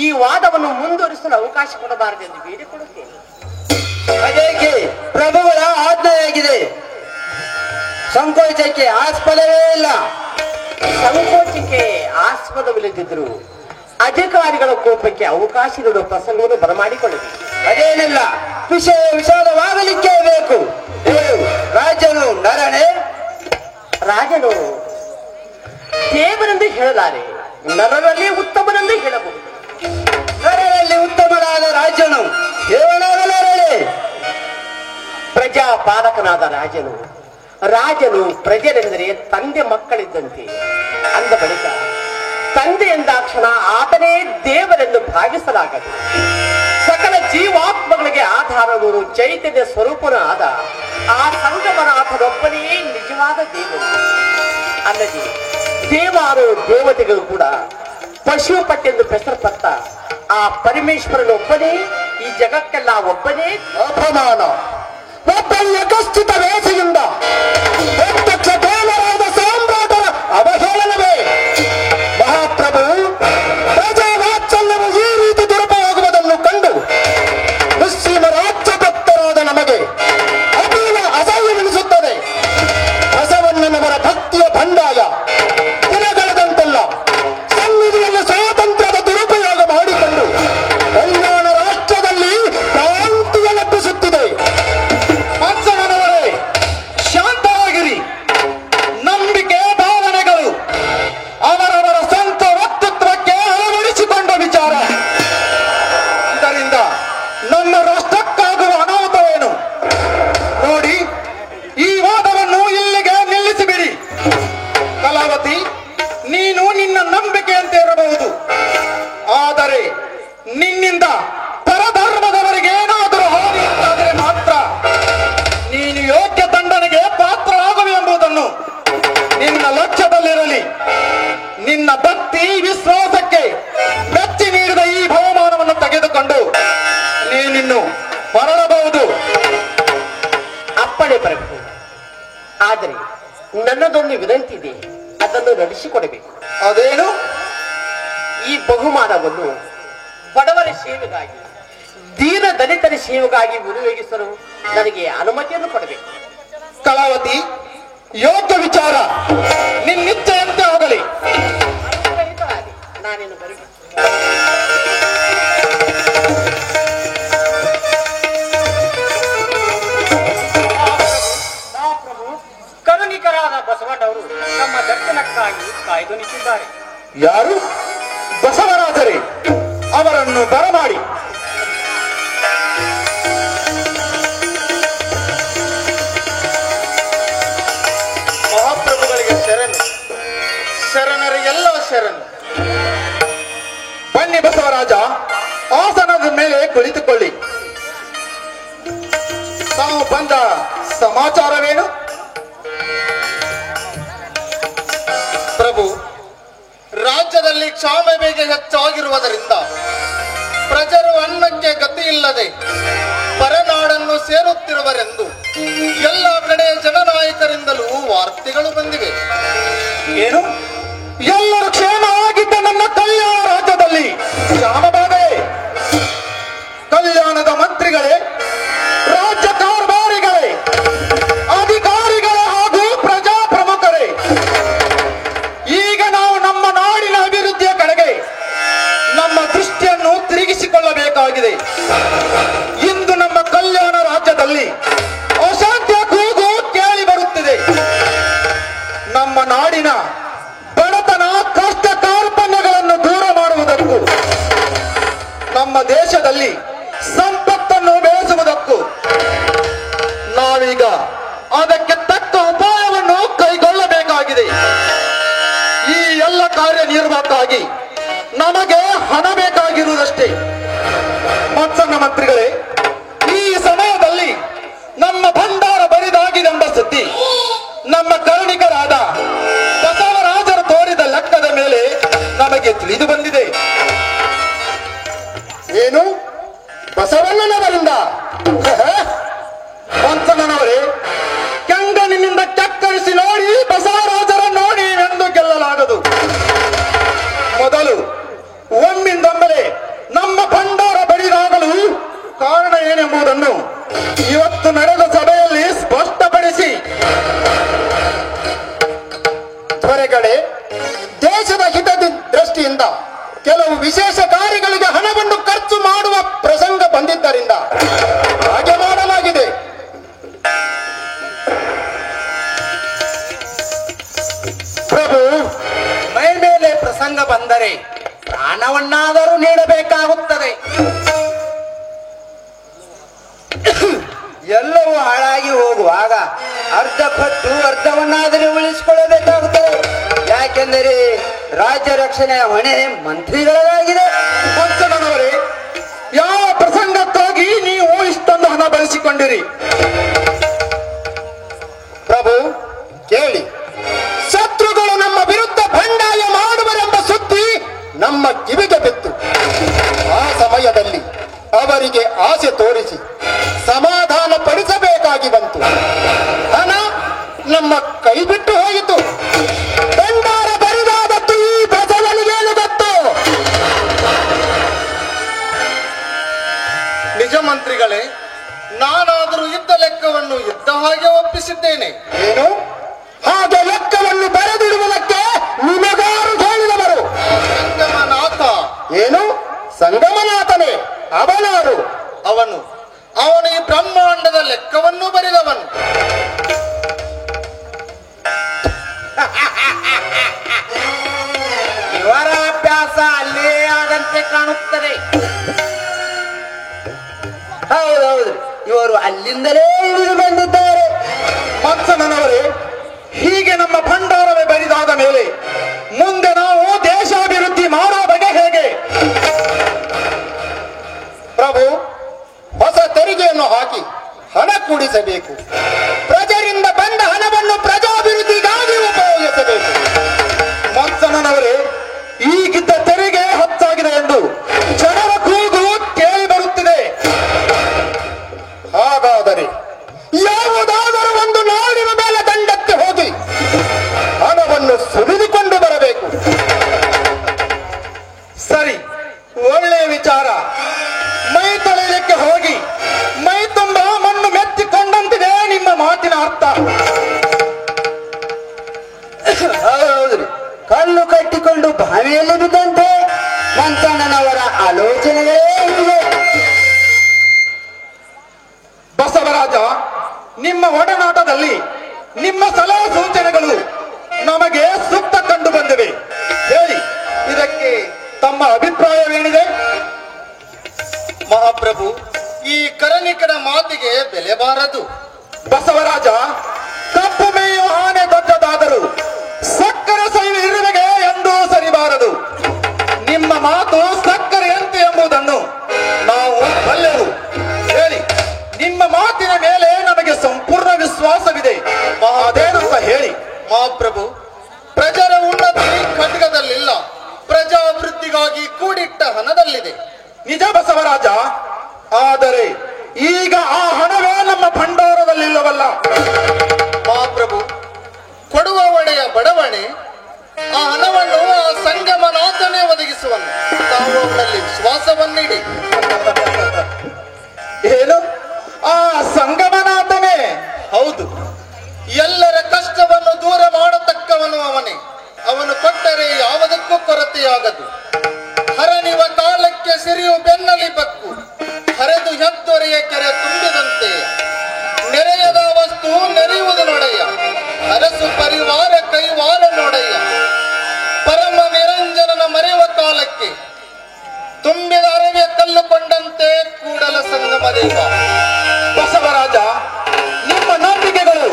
ಈ ವಾದವನ್ನು ಮುಂದುವರಿಸಲು ಅವಕಾಶ ಕೊಡಬಾರದೆಂದು ಬೇಡಿಕೊಳ್ಳುತ್ತೇನೆ. ಅದೇಕೆ? ಪ್ರಭುಗಳ ಆಜ್ಞೆಯಾಗಿದೆ. ಸಂಕೋಚಕ್ಕೆ ಆಸ್ಪದವೇ ಇಲ್ಲ. ಸಂಕೋಚಕ್ಕೆ ಆಸ್ಪದವಿಲ್ಲದಿದ್ದರೂ ಅಧಿಕಾರಿಗಳ ಕೋಪಕ್ಕೆ ಅವಕಾಶ ನೀಡುವ ಪ್ರಸಂಗವನ್ನು ಬರಮಾಡಿಕೊಳ್ಳಬೇಕು. ಅದೇನಿಲ್ಲ, ವಿಷಯ ವಿಷಾದವಾಗಲಿಕ್ಕೇ ಬೇಕು. ಹೇಳು, ರಾಜನು ನರನೇ? ರಾಜನು ದೇವರೆಂದು ಹೇಳಲಾರೆ, ನರರಲ್ಲಿ ಉತ್ತಮನೆಂದು ಹೇಳಬಹುದು. ನರರಲ್ಲಿ ಉತ್ತಮನಾದ ರಾಜನು ದೇವನಾಗಲಾರಳೆ. ಪ್ರಜಾಪಾಲಕನಾದ ರಾಜನು ಪ್ರಜೆರೆಂದರೆ ತಂದೆ ಮಕ್ಕಳಿದ್ದಂತೆ. ಅಂದ ಬಳಿಕ ತಂದೆ ಎಂದಾಕ್ಷಣ ಆತನೇ ದೇವರೆಂದು ಭಾವಿಸಲಾಗದು. ಸಕಲ ಜೀವಾತ್ಮಗಳಿಗೆ ಆಧಾರವನ್ನು ಚೈತನ್ಯ ಸ್ವರೂಪನ ಆದ ಆ ಸಂಗಮನಾಥನೊಬ್ಬನೇ ನಿಜವಾದ ದೇವರು. ಅಲ್ಲದೆ ದೇವಾರು ದೇವತೆಗಳು ಕೂಡ ಪಶುಪಟ್ಟೆಂದು ಹೆಸರುಪಟ್ಟ ಆ ಪರಮೇಶ್ವರನೊಬ್ಬನೇ ಈ ಜಗಕ್ಕೆಲ್ಲ ಒಬ್ಬನೇ. ಅಪಮಾನ! ಒಬ್ಬನಿಯ ಕಷ್ಟಿತ ವೇಷೆಯಿಂದ ಪ್ರತ್ಯಕ್ಷ ದೇವರಾದ ಸಾಮ್ರಾಟರ ಅವಹೇಳನವೇ. ಮಹಾಪ್ರಭು, ಪ್ರಜಾವಾತ್ಸಲ್ಯವು ಈ ರೀತಿ ದುರುಪಯೋಗುವುದನ್ನು ಕಂಡು ಮುಸ್ಲಿಮ ರಾಜ್ಯ ಭಕ್ತರಾದ ನಮಗೆ ಅತೀವ ಅಸಹ್ಯವೆನಿಸುತ್ತದೆ. ಬಸವಣ್ಣನವರ ಭಕ್ತಿಯ ಬಂಡಾಯ ದಿನಗಳೆದಂತೆಲ್ಲ ಸನ್ನಿಧಿಯಲ್ಲಿ ಸ್ವಾತಂತ್ರ್ಯದ ದುರುಪಯೋಗ ಮಾಡಿಕೊಂಡು ಕಲ್ಯಾಣ ರಾಷ್ಟ್ರದಲ್ಲಿ ಕ್ರಾಂತಿಯನ್ನೆಬ್ಬಿಸುತ್ತಿದೆ. ಮತ್ಸವನವರೇ, ಶಾಂತವಾಗಿರಿ. ನಂಬಿಕೆ ಭಾವನೆಗಳು ಅವರವರ ಸ್ವಂತ ವ್ಯಕ್ತಿತ್ವಕ್ಕೆ ಅಳವಡಿಸಿಕೊಂಡ ವಿಚಾರ. ಇದರಿಂದ ನಮ್ಮ ರಾಷ್ಟ್ರಕ್ಕಾಗುವ ಅನಾಹುತವೇನು ನೋಡಿ. ಈ ವಾದವನ್ನು ಇಲ್ಲಿಗೆ ನಿಲ್ಲಿಸಿಬಿಡಿ. ಕಲಾವತಿ, ನೀನು ನಿನ್ನ ನಂಬಿಕೆಯಂತೆ ಇರಬಹುದು, ಆದರೆ ನಿನ್ನಿಂದ ಪರಧರ್ಮದವರಿಗೆ ಏನಾದರೂ ಹಾನಿ ಉಂಟಾದರೆ ಮಾತ್ರ ನೀನು ಯೋಗ್ಯ ದಂಡನೆಗೆ ಪಾತ್ರರಾಗುವೆ ಎಂಬುದನ್ನು ನಿನ್ನ ಲಕ್ಷ್ಯದಲ್ಲಿರಲಿ. ನಿನ್ನ ಭಕ್ತಿ ವಿಶ್ವಾಸಕ್ಕೆ ಮೆಚ್ಚಿ ನೀಡಿದ ಈ ಬಹುಮಾನವನ್ನು ತೆಗೆದುಕೊಂಡು ನೀನಿನ್ನು ಮರಳಬಹುದು. ಅಪ್ಪಣೆ ಪ್ರಭು. ಆದರೆ ನನ್ನದೊಂದು ವಿನಂತಿ ಇದೆ, ಅದನ್ನು ನಡೆಸಿಕೊಡಬೇಕು. ಅದೇನು? ಈ ಬಹುಮಾನವನ್ನು ಬಡವರ ಸೇವೆಗಾಗಿ, ದೀನ ದಲಿತರ ಸೇವೆಗಾಗಿ ವಿನಿಯೋಗಿಸಲು ನನಗೆ ಅನುಮತಿಯನ್ನು ಕೊಡಬೇಕು. ಕಲಾವತಿ, ಯೋಗ್ಯ ವಿಚಾರ. ನಿನ್ನಿಚ್ಛೆಯಂತೆ ಆಗಲಿ. ಅನುಗ್ರಹಿತರಾಗಿ ನಾನೇನು ಬರಬೇಕು. ಮಹಾಪ್ರಭು, ಕರುಣಿಕರಾದ ಬಸವಣ್ಣವರು ನಮ್ಮ ದರ್ಶನಕ್ಕಾಗಿ ಕಾಯ್ದು ನಿಂತಿದ್ದಾರೆ. ಯಾರು? ಬಸವರಾಜರೇ, ಅವರನ್ನು ಬರಮಾಡಿ. ಮಹಾಪ್ರಭುಗಳಿಗೆ ಶರಣು. ಶರಣರಿಗೆಲ್ಲ ಶರಣು. ಬನ್ನಿ ಬಸವರಾಜ, ಆಸನದ ಮೇಲೆ ಕುಳಿತುಕೊಳ್ಳಿ. ತಾವು ಬಂದ ಸಮಾಚಾರವೇನು? ಪ್ರಭು, ರಾಜ್ಯದಲ್ಲಿ ಕ್ಷಾಮಬೇಗೆ ಹೆಚ್ಚಾಗಿರುವುದರಿಂದ ಪ್ರಜರು ಅನ್ನಕ್ಕೆ ಗತಿ ಇಲ್ಲದೆ ಪರನಾಡನ್ನು ಸೇರುತ್ತಿರುವರೆಂದು ಎಲ್ಲ ಕಡೆ ಜನನಾಯಕರಿಂದಲೂ ವಾರ್ತೆಗಳು ಬಂದಿವೆ. ಏನು? ಎಲ್ಲರೂ ಕ್ಷೇಮವಾಗಿದ್ದ ನನ್ನ ಕಲ್ಯಾಣ ರಾಜ್ಯದಲ್ಲಿ ಕ್ಷಾಮಬಾಧೆ. ಕಲ್ಯಾಣದ ಮಂತ್ರಿಗಳೇ, ರಾಜ್ಯ ಕಾರ್ಭಾರಿಗಳೇ, ಅಧಿಕಾರಿಗಳೇ ಹಾಗೂ ಪ್ರಜಾ ಪ್ರಮುಖರೇ, ಈಗ ನಾವು ನಮ್ಮ ನಾಡಿನ ಅಭಿವೃದ್ಧಿಯ ಕಡೆಗೆ ನಮ್ಮ ದೃಷ್ಟಿಯನ್ನು ತಿರುಗಿಸಿಕೊಳ್ಳಬೇಕಾಗಿದೆ. ಇಂದು ನಮ್ಮ ಕಲ್ಯಾಣ ರಾಜ್ಯದಲ್ಲಿ ಅಸಾಧ್ಯ ಕೂಗು ಕೇಳಿ ಬರುತ್ತಿದೆ. ನಮ್ಮ ನಾಡಿನ ಬಡತನ, ಕಷ್ಟ ಕಾರ್ಪಣ್ಯಗಳನ್ನು ದೂರ ಮಾಡುವುದಕ್ಕೂ, ನಮ್ಮ ದೇಶದಲ್ಲಿ ಸಂಪತ್ತನ್ನು ಬೆಳೆಸುವುದಕ್ಕೂ ನಾವೀಗ ಅದಕ್ಕೆ ತಕ್ಕ ಉಪಾಯವನ್ನು ಕೈಗೊಳ್ಳಬೇಕಾಗಿದೆ. ಈ ಎಲ್ಲ ಕಾರ್ಯನಿರ್ವಾಹಕ್ಕಾಗಿ ನಮಗೆ ಹಣ ಬೇಕಾಗಿರುವುದಷ್ಟೇ. ಮತ್ಸನ್ನ ಮಂತ್ರಿಗಳೇ, ಈ ಸಮಯದಲ್ಲಿ ನಮ್ಮ ಭಂಡಾರ ಬರಿದಾಗಿದೆಂಬ ಸುದ್ದಿ ನಮ್ಮ ಕರುಣಿಕರಾದ ಬಸವರಾಜರು ತೋರಿದ ಲೆಕ್ಕದ ಮೇಲೆ ನಮಗೆ ತಿಳಿದು ಬಂದಿದೆ. ಏನು? ಬಸವಣ್ಣನವರಿಂದ? ಮತ್ಸನ್ನನವರೇ, ಕೆಂಗನಿನಿಂದ ಚಕ್ಕರಿಸಿ ನೋಡಿ ಬಸವರಾಜರ ನೋಡಿ ಎಂದು ಗೆಲ್ಲಲಾಗದು. ಮೊದಲು ಒಮ್ಮಿಂದೊಮ್ಮೆಲೆ ನಮ್ಮ ಭಂಡಾರ ಬರಿದಾಗಲು ಕಾರಣ ಏನೆಂಬುದನ್ನು ಇವತ್ತು ನಡೆದ ಸಭೆಯಲ್ಲಿ ಸ್ಪಷ್ಟಪಡಿಸಿ. ತ್ವರೆಗಳೇ, ದೇಶದ ಹಿತದ ದೃಷ್ಟಿಯಿಂದ ಕೆಲವು ವಿಶೇಷ ಕಾರ್ಯಗಳಿಗೆ ಹಣವನ್ನು ಖರ್ಚು ಮಾಡುವ ಪ್ರಸಂಗ ಬಂದಿದ್ದರಿಂದ ಹಾಗೆ ಮಾಡಲಾಗಿದೆ. ಪ್ರಭು, ಮೈ ಮೇಲೆ ಪ್ರಸಂಗ ಬಂದರೆ ಪ್ರಾಣವನ್ನಾದರೂ ನೀಡಬೇಕಾಗುತ್ತದೆ. ಎಲ್ಲವೂ ಹಾಳಾಗಿ ಹೋಗುವಾಗ ಅರ್ಧ ಕೊಟ್ಟು ಅರ್ಧವನ್ನಾದರೂ ಉಳಿಸಿಕೊಳ್ಳಬೇಕಾಗುತ್ತದೆ. ಯಾಕೆಂದರೆ ರಾಜ್ಯ ರಕ್ಷಣೆಯ ಹೊಣೆ ಮಂತ್ರಿಗಳಾಗಿದೆ. ಮತ್ಸನ್ನನವರೇ, ಯಾವ ಪ್ರಸಂಗಕ್ಕಾಗಿ ನೀವು ಇಷ್ಟೊಂದು ಹಣ ಬಳಸಿಕೊಂಡಿರಿ? ಪ್ರಭು ಕೇಳಿ, ಶತ್ರುಗಳು ನಮ್ಮ ವಿರುದ್ಧ ಬಂಡಾಯ ಮಾಡುವರೆಂಬ ಸುದ್ದಿ ನಮ್ಮ ಕಿವಿಗೆ ಬಿತ್ತು. ಆ ಸಮಯದಲ್ಲಿ ಅವರಿಗೆ ಆಸೆ ತೋರಿಸಿ ಸಮಾಧಾನ ಪಡಿಸಬೇಕಾಗಿ ಬಂತು. ಹಣ ನಮ್ಮ ಕೈ ಬಿಟ್ಟು ಹೋಯಿತು. ಭಂಡಾರ ಬರಿದಾದದ್ದು ಈ ಬಸವನಿಗೇನು ಗೊತ್ತು? ನಿಜ ಮಂತ್ರಿಗಳೇ, ನಾನಾದರೂ ಇದ್ದ ಲೆಕ್ಕವನ್ನು ಇದ್ದ ಹಾಗೆ ಒಪ್ಪಿಸಿದ್ದೇನೆ. ಏನು? ಹಾಗೆ ಲೆಕ್ಕವನ್ನು ಬರೆದಿಡುವುದಕ್ಕೆ ನಿಮಗಾರು ಹೇಳಿದವರು? ಸಂಗಮನಾಥ. ಏನು? ಸಂಗಮನಾಥನೇ? ಅವನಾರು? ಅವನು ಈ ಬ್ರಹ್ಮಾಂಡದ ಲೆಕ್ಕವನ್ನು ಬರೆದವನು. ಇವರ ಅಭ್ಯಾಸ ಅಲ್ಲೇ ಆದಂತೆ ಕಾಣುತ್ತದೆ. ಹೌದೌದು, ಇವರು ಅಲ್ಲಿಂದಲೇ ಇಳಿದು ಬಂದಿದ್ದಾರೆ. ಮತ್ಸನ್ನನವರೇ, ಹೀಗೆ ನಮ್ಮ ಭಂಡಾರವೇ ಬರಿದಾದ ಮೇಲೆ ಮುಂದೆ ನಾವು ದೇಶಾಭಿವೃದ್ಧಿ ಮಾಡೋ ಬಗೆ ಹೇಗೆ? ಪ್ರಭು, ಹೊಸ ತೆರಿಗೆಯನ್ನು ಹಾಕಿ ಹಣ ಕೂಡಿಸಬೇಕು. ಪ್ರಜರಿಂದ ಬಂದ ಹಣವನ್ನು ಪ್ರಜಾಭಿವೃದ್ಧಿಗಾಗಿ ಉಪಯೋಗಿಸಬೇಕು. ಮತ್ಸನ್ನನವರೇ, ಈಗಿದ್ದ ತೆರಿಗೆ ಹೆಚ್ಚಾಗಿದೆ ಎಂದು ಜನರ ಕೂಗು ಕೇಳಿ ಬರುತ್ತಿದೆ. ಹಾಗಾದರೆ ಯಾವುದಾದರೂ ಒಂದು ನಾಡಿನ ಮೇಲೆ ದಂಡಕ್ಕೆ ಹೋಗಿ ಹಣವನ್ನು ಸುರಿದುಕೊಂಡು ಬರಬೇಕು. ಸರಿ, ಒಳ್ಳೆಯ ವಿಚಾರ. ಮೈ ತೊಳೆಯಲಿಕ್ಕೆ ಹೋಗಿ ಮೈ ತುಂಬ ಮಣ್ಣು ಮೆತ್ತಿಕೊಂಡಂತಿದೆ ನಿಮ್ಮ ಮಾತಿನ ಅರ್ಥ. ಹೌದ್ರಿ, ಕಲ್ಲು ಕಟ್ಟಿಕೊಂಡು ಬಾವಿಯಲ್ಲಿ ಬಿದ್ದಂತೆ ಮಂಚಣ್ಣನವರ ಆಲೋಚನೆಗಳೇ ಇವೆ. ಬಸವರಾಜ, ನಿಮ್ಮ ಒಡನಾಟದಲ್ಲಿ ನಿಮ್ಮ ಸಲಹೆ ಸೂಚನೆಗಳು ನಮಗೆ ಸೂಕ್ತ ಕಂಡು ಬಂದಿವೆ. ಹೇಳಿ, ಇದಕ್ಕೆ ತಮ್ಮ ಅಭಿಪ್ರಾಯವೇನಿದೆ? ಮಹಾಪ್ರಭು, ಈ ಕರನಿಕರ ಮಾತಿಗೆ ಬೆಲೆ ಬಾರದು. ಬಸವರಾಜ, ಕಪ್ಪು ಮೇಯುವ ಆನೆ ದೊಡ್ಡದಾದರೂ ಸಕ್ಕರೆ ಸೈವ ಇರುವೆಗೆ ಎಂದೂ ಸರಿಬಾರದು. ನಿಮ್ಮ ಮಾತು ಸಕ್ಕರೆಯಂತೆ ಎಂಬುದನ್ನು ನಾವು ಬಲ್ಲೆವು. ಹೇಳಿ, ನಿಮ್ಮ ಮಾತಿನ ಮೇಲೆ ನಮಗೆ ಸಂಪೂರ್ಣ ವಿಶ್ವಾಸವಿದೆ. ಅದೇನಂತ ಹೇಳಿ. ಮಹಾಪ್ರಭು, ಪ್ರಜರ ಉನ್ನತಿ ಖಡ್ಗದಲ್ಲಿಲ್ಲ, ಪ್ರಜಾ ವಿಶ್ವಾಸವನ್ನಿಡಿ. ಏನು ಆ ಸಂಗಮನಾಥನೇ? ಹೌದು, ಎಲ್ಲರ ಕಷ್ಟವನ್ನು ದೂರ ಮಾಡತಕ್ಕವನು ಅವನೇ. ಅವನು ಕೊಟ್ಟರೆ ಯಾವುದಕ್ಕೂ ಕೊರತೆಯಾಗದು. ಹರನಿವ ಕಾಲಕ್ಕೆ ಸಿರಿಯು ಬೆನ್ನಲಿ ಬಕ್ಕು, ಹರಿದು ಹೆತ್ತೊರೆಯ ಕೆರೆ ತುಂಬಿದಂತೆ. ನೆರೆಯದ ವಸ್ತು ನೆರೆಯುವುದು ನೋಡೆಯ, ಅರಸು ಪರಿವಾರ ಕೈವಾರ ನೋಡೆಯ. ಪರಮ ನಿರಂಜನನ ಮರೆಯುವ ಕಾಲಕ್ಕೆ ತುಂಬಿದ ಅರವೆ ಕಲ್ಲುಕೊಂಡಂತೆ ಕೂಡಲ ಸಂಗಮ ದೇವ. ಬಸವರಾಜ, ನಿಮ್ಮ ನಂಬಿಕೆಗಳು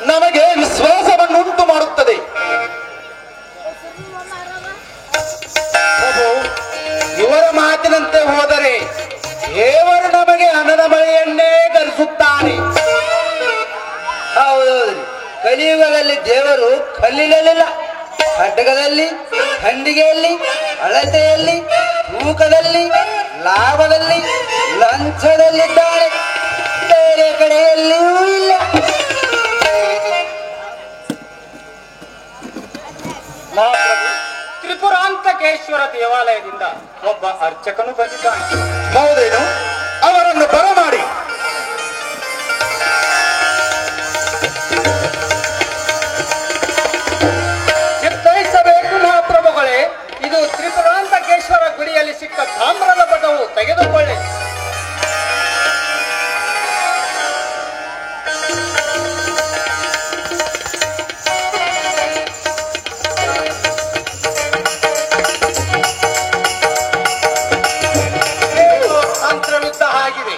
ನಮಗೆ ವಿಶ್ವಾಸವನ್ನು ಉಂಟು ಮಾಡುತ್ತದೆ. ಪ್ರಭು, ಇವರ ಮಾತಿನಂತೆ ಹೋದರೆ ದೇವರು ನಮಗೆ ಹಣದ ಮಳೆಯನ್ನೇ ಕರೆಸುತ್ತಾನೆ. ಹೌದೌದ್ರಿ, ಕಲಿಯುಗದಲ್ಲಿ ದೇವರು ಕಲ್ಲಿನಲ್ಲಿಲ್ಲ, ಖಡ್ಗದಲ್ಲಿ, ಖಂಡಿಗೆಯಲ್ಲಿ, ಅಳತೆಯಲ್ಲಿ, ತೂಕದಲ್ಲಿ, ಲಾಭದಲ್ಲಿ, ಲಂಚದಲ್ಲಿದ್ದಾನೆ. ಬೇರೆ ಕಡೆಯಲ್ಲಿಯೂ ಇಲ್ಲ. ಮಹಾಪ್ರಭು, ತ್ರಿಪುರಾಂತಕೇಶ್ವರ ದೇವಾಲಯದಿಂದ ಒಬ್ಬ ಅರ್ಚಕನು ಬಂದಿದ್ದಾನೆ. ಹೌದೇನು? ಅವರನ್ನು ಬರಮಾಡಿ. ಚಿತ್ತೈಸಬೇಕು ಮಹಾಪ್ರಭುಗಳೇ, ಇದು ತ್ರಿಪುರಾಂತಕೇಶ್ವರ ಗುಡಿಯಲ್ಲಿ ಸಿಕ್ಕ ತಾಮ್ರದ ಪಟವು ತೆಗೆದುಕೊಳ್ಳಿ. ತಂತ್ರವಿದ್ದ ಹಾಗಿದೆ.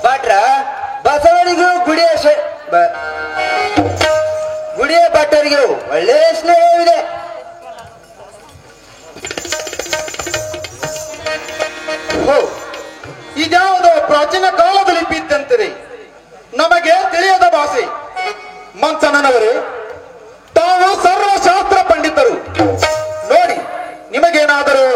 ಭಟ್ರ, ಬಸವನಿಗೂ ಗುಡಿಯ ಭಟ್ಟರಿಗೂ ಒಳ್ಳೆಯ ಸ್ನೇಹವಿದೆ. ಇದ್ಯಾವುದೋ ಪ್ರಾಚೀನ ಕಾಲದ ಲಿಪಿ ಇದ್ದಂತಿದೆ, ನಮಗೆ ತಿಳಿಯದ ಭಾಷೆ. ಮಂಚನನವರು ತಾವು ಸರ್ವಶಾಸ್ತ್ರ ಪಂಡಿತರು, ನೋಡಿ ನಿಮಗೇನಾದರೂ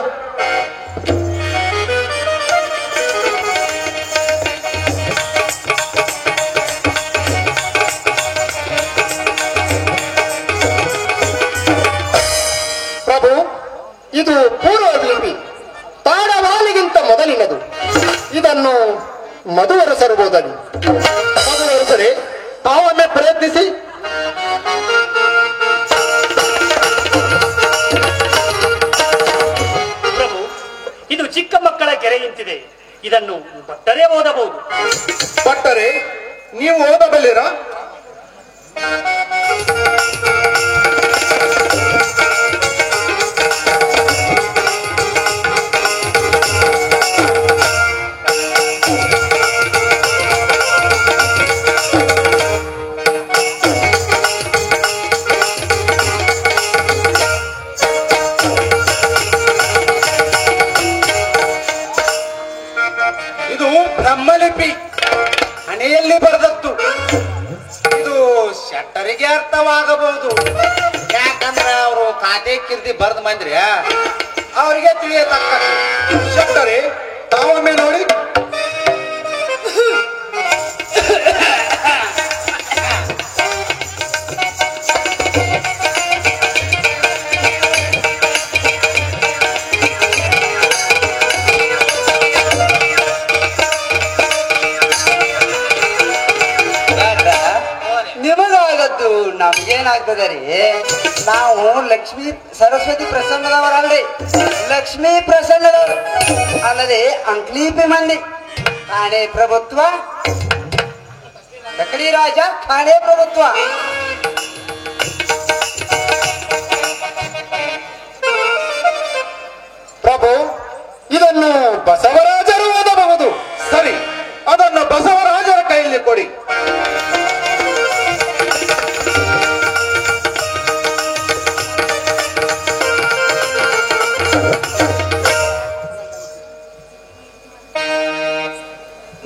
ಪ್ರಭು, ಇದು ಪೂರ್ವ ಲಿಪಿ, ತಾಡವಾಲಿಗಿಂತ ಮೊದಲಿನದು. ಇದನ್ನು ಮಧುವರಸರು ಓದಲಿ. ಮಧುವರಸರೇ, ತಾವೊಮ್ಮೆ ಪ್ರಯತ್ನಿಸಿ. ಪ್ರಭು, ಇದು ಚಿಕ್ಕ ಮಕ್ಕಳ ಗೆರೆಯಂತಿದೆ. ಇದನ್ನು ಭಟ್ಟರೇ ಓದಬಹುದು. ಭಟ್ಟರೇ, ನೀವು ಓದಬಲ್ಲಿರಾ? ಇದು ಬ್ರಹ್ಮಲಿಪಿ, ಹಣೆಯಲ್ಲಿ ಬರೆದದ್ದು. ಇದು ಶೆಟ್ಟರಿಗೆ ಅರ್ಥವಾಗಬಹುದು, ಯಾಕಂದ್ರೆ ಅವರು ಖಾತೆ ಕಿರ್ದಿ ಬರೆದು ಬಂದ್ರೆ ಅವರಿಗೆ ತಿಳಿಯತಕ್ಕದ್ದು. ಶೆಟ್ಟರೇ, ತಾವೊಮ್ಮೆ ನೋಡಿ. ನಿಮಗಾಗದ್ದು ನಮ್ಗೇನಾಗ್ತದೆ ರೀ? ನಾವು ಲಕ್ಷ್ಮೀ ಸರಸ್ವತಿ ಪ್ರಸನ್ನದವರಲ್ರಿ, ಲಕ್ಷ್ಮೀ ಪ್ರಸನ್ನದವರು ಅಲ್ಲದೆ ಅಂಕ್ಲೀಪಿ ಮಂದಿ. ಖಾಣೆ ಪ್ರಭುತ್ವ, ತಕಡಿ ರಾಜ, ಖಾಣೆ ಪ್ರಭುತ್ವ. ಪ್ರಭು, ಇದನ್ನು ಬಸವರಾಜರು ಓದಬಹುದು. ಸರಿ, ಅದನ್ನು ಬಸವರಾಜರ ಕೈಯಲ್ಲಿ ಕೊಡಿ.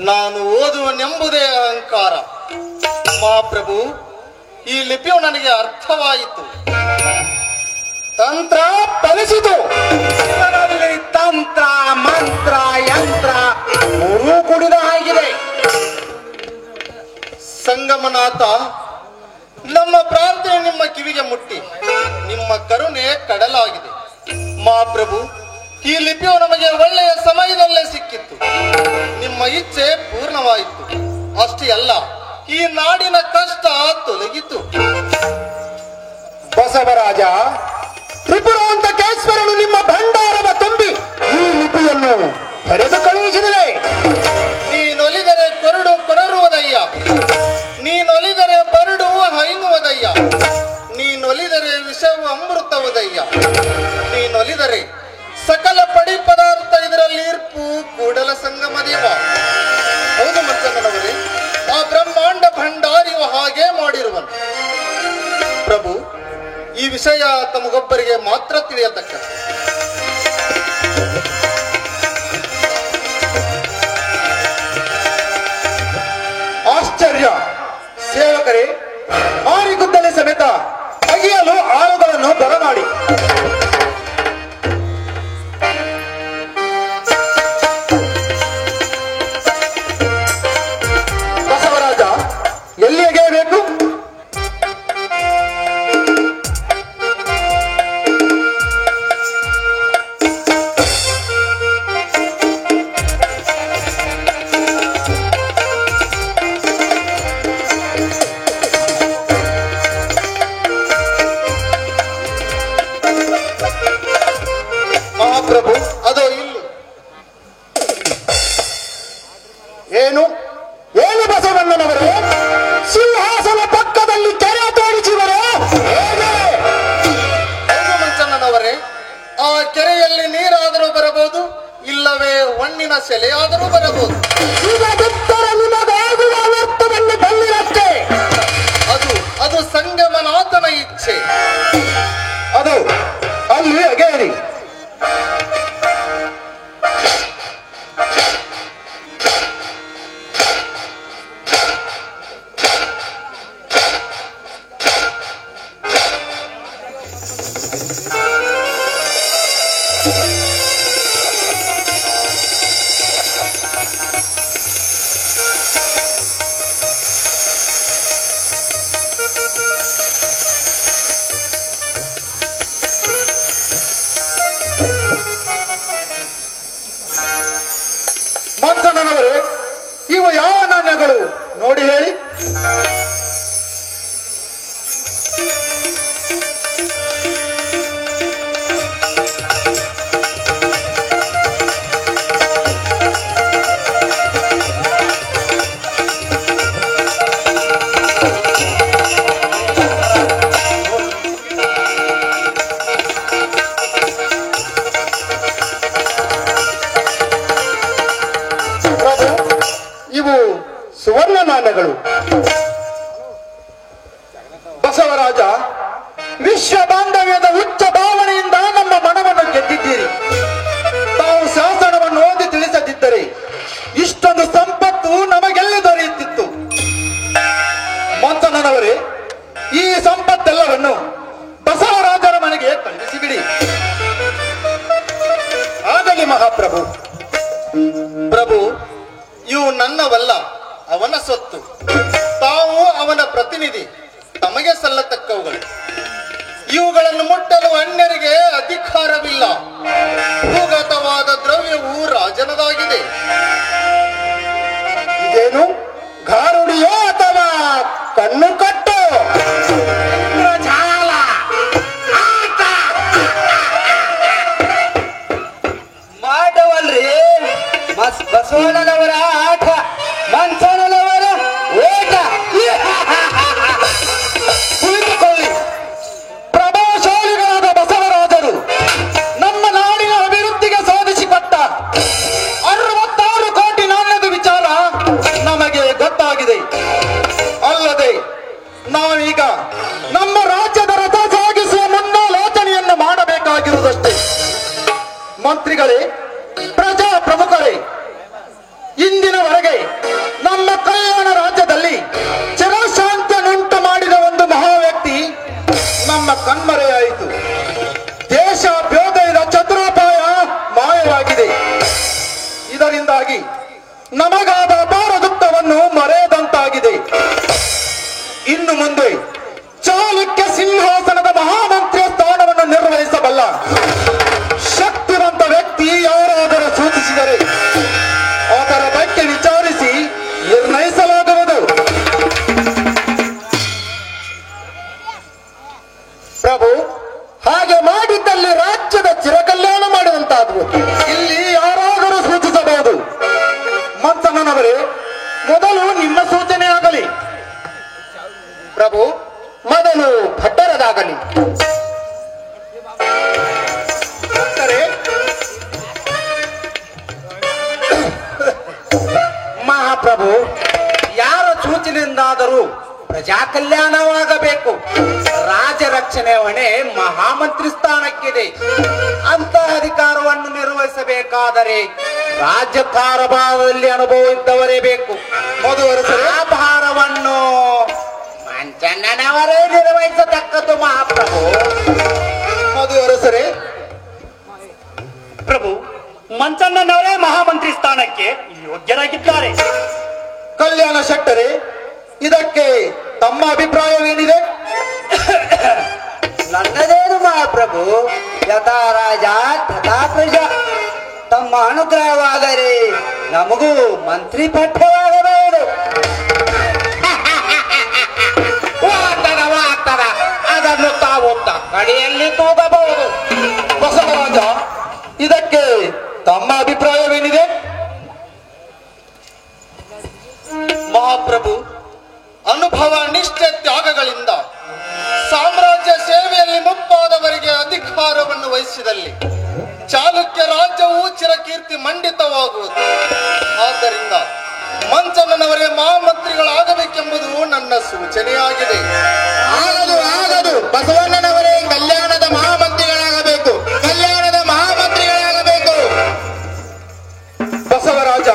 ನಾನು ಓದುವನೆಂಬುದೇ ಅಹಂಕಾರ. ಮಹಾಪ್ರಭು, ಈ ಲಿಪಿಯು ನನಗೆ ಅರ್ಥವಾಯಿತು. ತಂತ್ರ ಫಲಿಸಿತು. ಇದರಲ್ಲಿ ತಂತ್ರ, ಮಂತ್ರ, ಯಂತ್ರ ಮೂರೂ ಕುಡಿದ ಹಾಗಿದೆ. ನಾಥ, ನಮ್ಮ ಪ್ರಾರ್ಥನೆ ನಿಮ್ಮ ಕಿವಿಗೆ ಮುಟ್ಟಿ ನಿಮ್ಮ ಕರುಣೆ ಕಡಲಾಗಿದೆ. ಮಹಾಪ್ರಭು, ಈ ಲಿಪಿಯು ನಮಗೆ ಒಳ್ಳೆಯ ಸಮಯದಲ್ಲೇ ಸಿಕ್ಕಿತ್ತು. ನಿಮ್ಮ ಇಚ್ಛೆ ಪೂರ್ಣವಾಯಿತು. ಅಷ್ಟೇ ಅಲ್ಲ, ಈ ನಾಡಿನ ಕಷ್ಟ ತೊಲಗಿತು. ಬಸವರಾಜ, ತ್ರಿಪುರಾಂತಕೇಶ್ವರನು ನಿಮ್ಮ ಭಂಡಾರದ ತುಂಬಿ ಈ ಲಿಪಿಯನ್ನು ಬರೆದು ಕಳುಹಿಸಿದರೆ, ನೀನೊಲಿದರೆ ಕೊರಡು ಕೊರರುವುದಯ್ಯ, ನೀನೊಲಿದರೆ ಬರಡು ಹೈನುವುದಯ್ಯ, ನೀನೊಲಿದರೆ ವಿಷವು ಅಮೃತವುದಯ್ಯ, ನೀನೊಲಿದರೆ ಸಕಲ ಪಡಿ ಪದಾರ್ಥ ಇದರಲ್ಲಿ ಇರ್ಪು ಕೂಡಲ ಸಂಗಮ ದೇವ. ಹೌದು ಮಂಚಣ್ಣನವರೇ, ಆ ಬ್ರಹ್ಮಾಂಡ ಭಂಡಾರಿಯು ಹಾಗೆ ಮಾಡಿರುವನು. ಪ್ರಭು, ಈ ವಿಷಯ ತಮಗೊಬ್ಬರಿಗೆ ಮಾತ್ರ ತಿಳಿಯತಕ್ಕ. ಆಶ್ಚರ್ಯ ಸೇವಕರೇ, ಮಾರಿಗುದ್ದಲೆ ಸಮೇತ ಅಗಿಯಲು ಆಳುಗಳನ್ನು ಬರಮಾಡಿ. ಬಸವರಾಜ, ಎಲ್ಲಿ ಅಗೆಯಬೇಕು? ಮಹಾಪ್ರಭು, ಅದೋ ಇಲ್ಲಿ. ಏನು ಏನು ಬಸವಣ್ಣನವರೇ, ಸಿಂಹಾಸನ ಪಕ್ಕದಲ್ಲಿ ಕೆರೆ ತೋಡಿಸಿದರೆ ಹೇಗೆ? ಹೌದು ಮಂಚಣ್ಣನವರೇ, ಆ ಕೆರೆಯಲ್ಲಿ ನೀರಾದರೂ ಬರಬಹುದು, ಇಲ್ಲವೇ ಹಣ್ಣಿನ ಸೆಲೆಯಾದರೂ ಬರಬಹುದು. ಈಗ ಬಿಟ್ಟರೆ ನಿಮಗಾಗುವ ಅನರ್ಥವನ್ನು ಬಲ್ಲಿರಷ್ಟೇ. ಅದು ಸಂಗಮನಾಥನ ಇಚ್ಛೆ. ಅದು ಅಲ್ಲಿ ಅಗೆಯರಿ. ಮಂಚಣ್ಣನವರೇ, ಇವು ಯಾವ ನಾಣ್ಯಗಳು ನೋಡಿ ಹೇಳಿ. ಪ್ರಭು, ಇವು ಸುವರ್ಣ ನಾಣ್ಯಗಳು. ಬಸವರಾಜ, ವಿಶ್ವ ಬಾಂಧವ್ಯದ ಉಚ್ಚ ಭಾವನೆಯಿಂದ ನಮ್ಮ ಮನವನ್ನು ಗೆದ್ದಿದ್ದೀರಿ. ತಾವು ಶಾಸನವನ್ನು ಓದಿ ತಿಳಿಸದಿದ್ದರೆ ಇಷ್ಟೊಂದು ಸಂಪತ್ತು ನಮಗೆಲ್ಲಿ ದೊರೆಯುತ್ತಿತ್ತು. ಮಂಚಣ್ಣನವರೇ, ಈ ಸಂಪತ್ತೆಲ್ಲವನ್ನು ಬಸವರಾಜರ ಮನೆಗೆ ಕಳುಹಿಸಿಬಿಡಿ. ಆಗಲಿ ಮಹಾಪ್ರಭು. ಪ್ರಭು, ಇವು ನನ್ನವಲ್ಲ, ಅವನ ಸೊತ್ತು. ತಾವು ಅವನ ಪ್ರತಿನಿಧಿ, ತಮಗೆ ಸಲ್ಲತಕ್ಕವುಗಳು. ಇವುಗಳನ್ನು ಮುಟ್ಟಲು ಅನ್ಯರಿಗೆ ಅಧಿಕಾರವಿಲ್ಲ. ಭೂಗತವಾದ ದ್ರವ್ಯವು ರಾಜನದಾಗಿದೆ. ಇದೇನು ಗಾರುಡಿಯೋ ಅಥವಾ ಕಣ್ಣು ಕಟ್ಟು? ಇಂದ್ರಜಾಲ, ಆಟ ಮಾಡವಲ್ರಿ ಬಸವಣ್ಣನವರ ಆಟ, ಮಂಚಣ್ಣನವರ ಓಟ. ಕುಳಿತುಕೊಳ್ಳಿ. ಪ್ರಭಾವಶಾಲಿಗಳಾದ ಬಸವರಾಜರು ನಮ್ಮ ನಾಡಿನ ಅಭಿವೃದ್ಧಿಗೆ ಸಾಧಿಸಿಕೊಟ್ಟ 66 ಕೋಟಿ ನಾಣ್ಯದ ವಿಚಾರ ನಮಗೆ ಗೊತ್ತಾಗಿದೆ. ಅಲ್ಲದೆ ನಾವೀಗ ನಮ್ಮ ರಾಜ್ಯದ ರಥ ಸಾಗಿಸುವ ಮುನ್ನಾಲೋಚನೆಯನ್ನು ಮಾಡಬೇಕಾಗಿರುವುದಷ್ಟೇ. ಮಂತ್ರಿಗಳೇ, ಪ್ರಜಾ ಪ್ರಮುಖರೇ, ಇಂದಿನವರೆಗೆ ನಮ್ಮ ಕಲ್ಯಾಣ ರಾಜ್ಯದಲ್ಲಿ ಚಿರಶಾಂತಿಯನ್ನುಂಟು ಮಾಡಿದ ಒಂದು ಮಹಾವ್ಯಕ್ತಿ ನಮ್ಮ ಕಣ್ಮರೆಯಾಯಿತು. ದೇಶಾಭ್ಯುದಯದ ಚತುರೋಪಾಯ ಮಾಯವಾಗಿದೆ. ಇದರಿಂದಾಗಿ ನಮಗಾದ ಅಪಾರ ದುಃಖವನ್ನು ಮರೆಯದಂತಾಗಿದೆ. ಇನ್ನು ಮುಂದೆ ಚಾಲುಕ್ಯ ಸಿಂಹಾಸನದ ಮಹಾಮಂತ್ರಿಯ ಸ್ಥಾನವನ್ನು ನಿರ್ವಹಿಸಬಲ್ಲ ಶಕ್ತಿವಂತ ವ್ಯಕ್ತಿ ಯಾರಾದರೂ ಸೂಚಿಸಿದರೆ ಅದರ ಬಗ್ಗೆ ವಿಚಾರಿಸಿ ನಿರ್ಣಯಿಸಲಾಗುವುದು. ಪ್ರಭು, ಹಾಗೆ ಮಾಡಿದ್ದಲ್ಲಿ ರಾಜ್ಯದ ಚಿರಕಲ್ಯಾಣ ಮಾಡುವಂತಾಗುವುದು. ಇಲ್ಲಿ ಯಾರಾದರೂ ಸೂಚಿಸಬಹುದು. ಮಂಚಣ್ಣನವರೇ, ಮೊದಲು ನಿಮ್ಮ ಸೂಚನೆ ಆಗಲಿ. ಪ್ರಭು, ಮೊದಲು ಭಟ್ಟರದಾಗಲಿ. ಭಟ್ಟರೇ, ಮಹಾಪ್ರಭು, ಯಾರ ಸೂಚನೆಯಿಂದಾದರೂ ಪ್ರಜಾ ಕಲ್ಯಾಣವಾಗಬೇಕು. ರಾಜ ರಕ್ಷಣೆ ಹೊಣೆ ಮಹಾಮಂತ್ರಿ ಸ್ಥಾನಕ್ಕಿದೆ. ಅಂತ ಅಧಿಕಾರವನ್ನು ನಿರ್ವಹಿಸಬೇಕಾದರೆ ರಾಜ್ಯ ಕಾರಭಾರದಲ್ಲಿ ಅನುಭವ ಇದ್ದವರೇ ಬೇಕು. ಮಧುವರಸರೇ, ಆ ಭಾರವನ್ನು ಮಂಚಣ್ಣನವರೇ ನಿರ್ವಹಿಸತಕ್ಕದ್ದು ಮಹಾಪ್ರಭು. ಮಧುವರಸರೇ, ಪ್ರಭು, ಮಂಚಣ್ಣನವರೇ ಮಹಾಮಂತ್ರಿ ಸ್ಥಾನಕ್ಕೆ ಯೋಗ್ಯರಾಗಿದ್ದಾರೆ. ಕಲ್ಯಾಣ ಶೆಟ್ಟರೇ, ಇದಕ್ಕೆ ತಮ್ಮ ಅಭಿಪ್ರಾಯವೇನಿದೆ? ನನ್ನದೇನು ಮಹಾಪ್ರಭು, ಯಥಾ ರಾಜ ತಥಾ ಪ್ರಜಾ. ತಮ್ಮ ಅನುಗ್ರಹವಾದರೆ ನಮಗೂ ಮಂತ್ರಿ ಪಠ್ಯವಾಗಬಹುದು. ಆಗ್ತದ ಅದನ್ನು ತಾವು ಕಡೆಯಲ್ಲಿ ತೂಗಬಹುದು. ಬಸವರಾಜ, ಇದಕ್ಕೆ ತಮ್ಮ ಅಭಿಪ್ರಾಯವೇನಿದೆ? ಮಹಾಪ್ರಭು, ಅನುಭವ ನಿಷ್ಠೆ ತ್ಯಾಗಗಳಿಂದ ಸಾಮ್ರಾಜ್ಯ ಸೇವೆಯಲ್ಲಿ ಮುಪ್ಪಾದವರಿಗೆ ಅಧಿಕಾರವನ್ನು ವಹಿಸಿದಲ್ಲಿ ಚಾಲುಕ್ಯ ರಾಜ್ಯವು ಚಿರಕೀರ್ತಿ ಮಂಡಿತವಾಗುವುದು. ಆದ್ದರಿಂದ ಮಂಚಣ್ಣನವರೇ ಮಹಾಮಂತ್ರಿಗಳಾಗಬೇಕೆಂಬುದು ನನ್ನ ಸೂಚನೆಯಾಗಿದೆ. ಆಗದು ಬಸವಣ್ಣನವರೇ ಕಲ್ಯಾಣದ ಮಹಾಮಂತ್ರಿಗಳಾಗಬೇಕು. ಕಲ್ಯಾಣದ ಮಹಾಮಂತ್ರಿಗಳಾಗಬೇಕು. ಬಸವರಾಜ,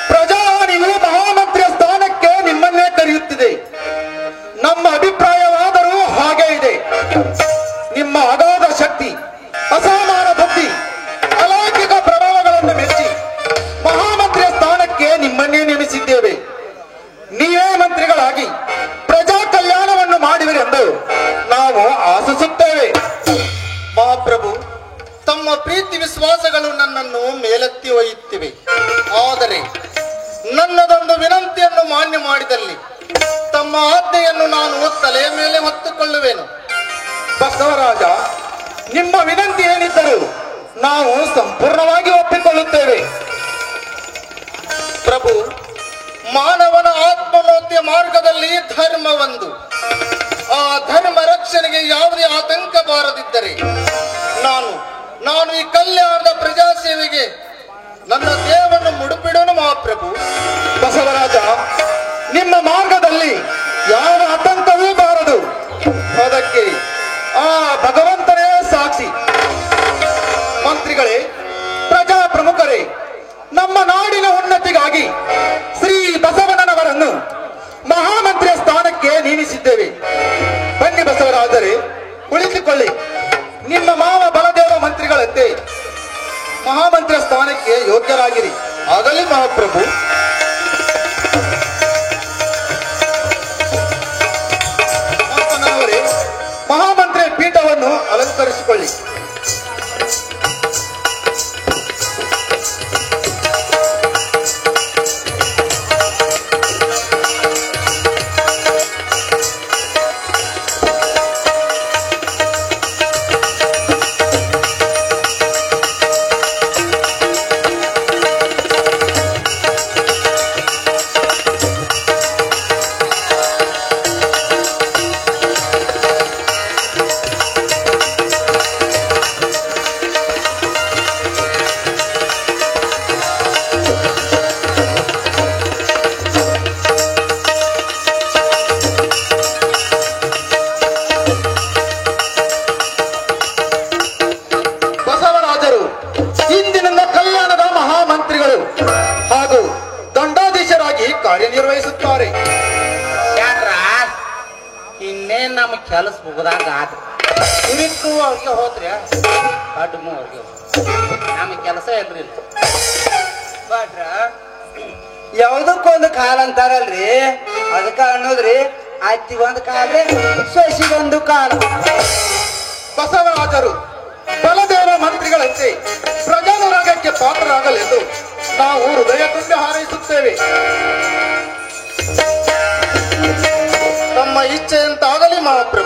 ಪ್ರಜಾವಾಣಿಯು ಮಹಾಮಂತ್ರಿಯ ಸ್ಥಾನಕ್ಕೆ ನಿಮ್ಮನ್ನೇ ಕರೆಯುತ್ತಿದೆ. ನಮ್ಮ ಅಭಿಪ್ರಾಯವಾದರೂ ಹಾಗೇ ಇದೆ. ನಿಮ್ಮ ಅಗಾಧ ಶಕ್ತಿ, ಅಸಾಮಾನ್ಯ ಬುದ್ಧಿ, ಅಲೌಕಿಕ ಪ್ರಭಾವಗಳನ್ನು ಮೆಚ್ಚಿ ಮಹಾಮಂತ್ರಿಯ ಸ್ಥಾನಕ್ಕೆ ನಿಮ್ಮನ್ನೇ ನೇಮಿಸಿದ್ದೇವೆ. ನೀವೇ ಮಂತ್ರಿಗಳಾಗಿ ಪ್ರಜಾ ಕಲ್ಯಾಣವನ್ನು ಮಾಡುವಿರೆಂದು ನಾವು ಆಶಿಸುತ್ತೇವೆ. ಮಹಾಪ್ರಭು, ತಮ್ಮ ಪ್ರೀತಿ ವಿಶ್ವಾಸಗಳು ನನ್ನನ್ನು ಮೇಲೆತ್ತಿ ಒಯ್ಯುತ್ತಿವೆ. ಆದರೆ ನನ್ನದೊಂದು ವಿನಂತಿಯನ್ನು ಮಾನ್ಯ ಮಾಡಿದಲ್ಲಿ ತಮ್ಮ ಆಜ್ಞೆಯನ್ನು ನಾನು ತಲೆಯ ಮೇಲೆ ಹೊತ್ತುಕೊಳ್ಳುವೆನು. ಬಸವರಾಜ, ನಿಮ್ಮ ವಿನಂತಿ ಏನಿದ್ದರೂ ನಾವು ಸಂಪೂರ್ಣವಾಗಿ ಒಪ್ಪಿಕೊಳ್ಳುತ್ತೇವೆ. ಪ್ರಭು, ಮಾನವನ ಆತ್ಮೋನ್ನತಿಯ ಮಾರ್ಗದಲ್ಲಿ ಧರ್ಮ ಒಂದು. ಆ ಧರ್ಮ ರಕ್ಷಣೆಗೆ ಯಾವುದೇ ಆತಂಕ ಬಾರದಿದ್ದರೆ ನಾನು ಈ ಕಲ್ಯಾಣದ ಪ್ರಜಾ ಸೇವೆಗೆ ನನ್ನ ದೇಹವನ್ನು ಮುಡುಪಿಡೋನು ಮಹಾಪ್ರಭು. ಬಸವರಾಜ, ನಿಮ್ಮ ಮಾರ್ಗದಲ್ಲಿ ಯಾವ ಆತಂಕವೂ ಬಾರದು. ಅದಕ್ಕೆ ಆ ಭಗವಂತನೇ ಸಾಕ್ಷಿ. ಮಂತ್ರಿಗಳೇ, ಪ್ರಜಾ ಪ್ರಮುಖರೇ, ನಮ್ಮ ನಾಡಿನ ಉನ್ನತಿಗಾಗಿ ಶ್ರೀ ಬಸವಣ್ಣನವರನ್ನು ಮಹಾಮಂತ್ರಿಯ ಸ್ಥಾನಕ್ಕೆ ನೇಮಿಸಿದ್ದೇವೆ. ಬನ್ನಿ ಬಸವರಾಜರೇ, ಕುಳಿತುಕೊಳ್ಳಿ. ನಿಮ್ಮ ಮಾವ ಬಲದೇವ ಮಂತ್ರಿಗಳಂತೆ ಮಹಾಮಂತ್ರಿಯ ಸ್ಥಾನಕ್ಕೆ ಯೋಗ್ಯರಾಗಿರಿ. ಆಗಲಿ ಮಹಾಪ್ರಭು. ಮಹಾಮಂತ್ರಿಯ ಪೀಠವನ್ನು ಅಲಂಕರಿಸಿಕೊಳ್ಳಿ. ಕಾರ್ಯನಿರ್ವಹಿಸುತ್ತಾರೆ. ಯಾಕ್ರ ಇನ್ನೇನ್ ನಮ್ ಕೆಲಸ ಮುಗದಾಗ ಆದ್ರೆ ಇರಿಟ್ಟು ಅವ್ರಿಗೆ ಹೋದ್ರಿ ಕಡ್ಮು ಅವ್ರಿಗೆ ನಮ್ ಕೆಲಸ ಏನ್ರಿ ಬಾಟ್ರ ಯಾವುದಕ್ಕೊಂದು ಕಾಲ ಅಂತಾರಲ್ರಿ, ಅದಕ್ಕ ಅನ್ನೋದ್ರಿ ಅತ್ತಿ ಒಂದು ಕಾಲ ಸೊಸಿಗೊಂದು ಕಾಲ. ಬಸವರಾಜರು ಬಲದೇವ ಮಂತ್ರಿಗಳಂತೆ ಪ್ರಜಾನುರಾಗಕ್ಕೆ ಪಾತ್ರರಾಗಲೆಂದು ನಾವು ಹೃದಯ ತುಂಬಿ ಹಾರೈಸುತ್ತೇವೆ. ನಮ್ಮ ಇಚ್ಛೆಯಂತಾಗಲಿ ಮಹಾಪ್ರಭು.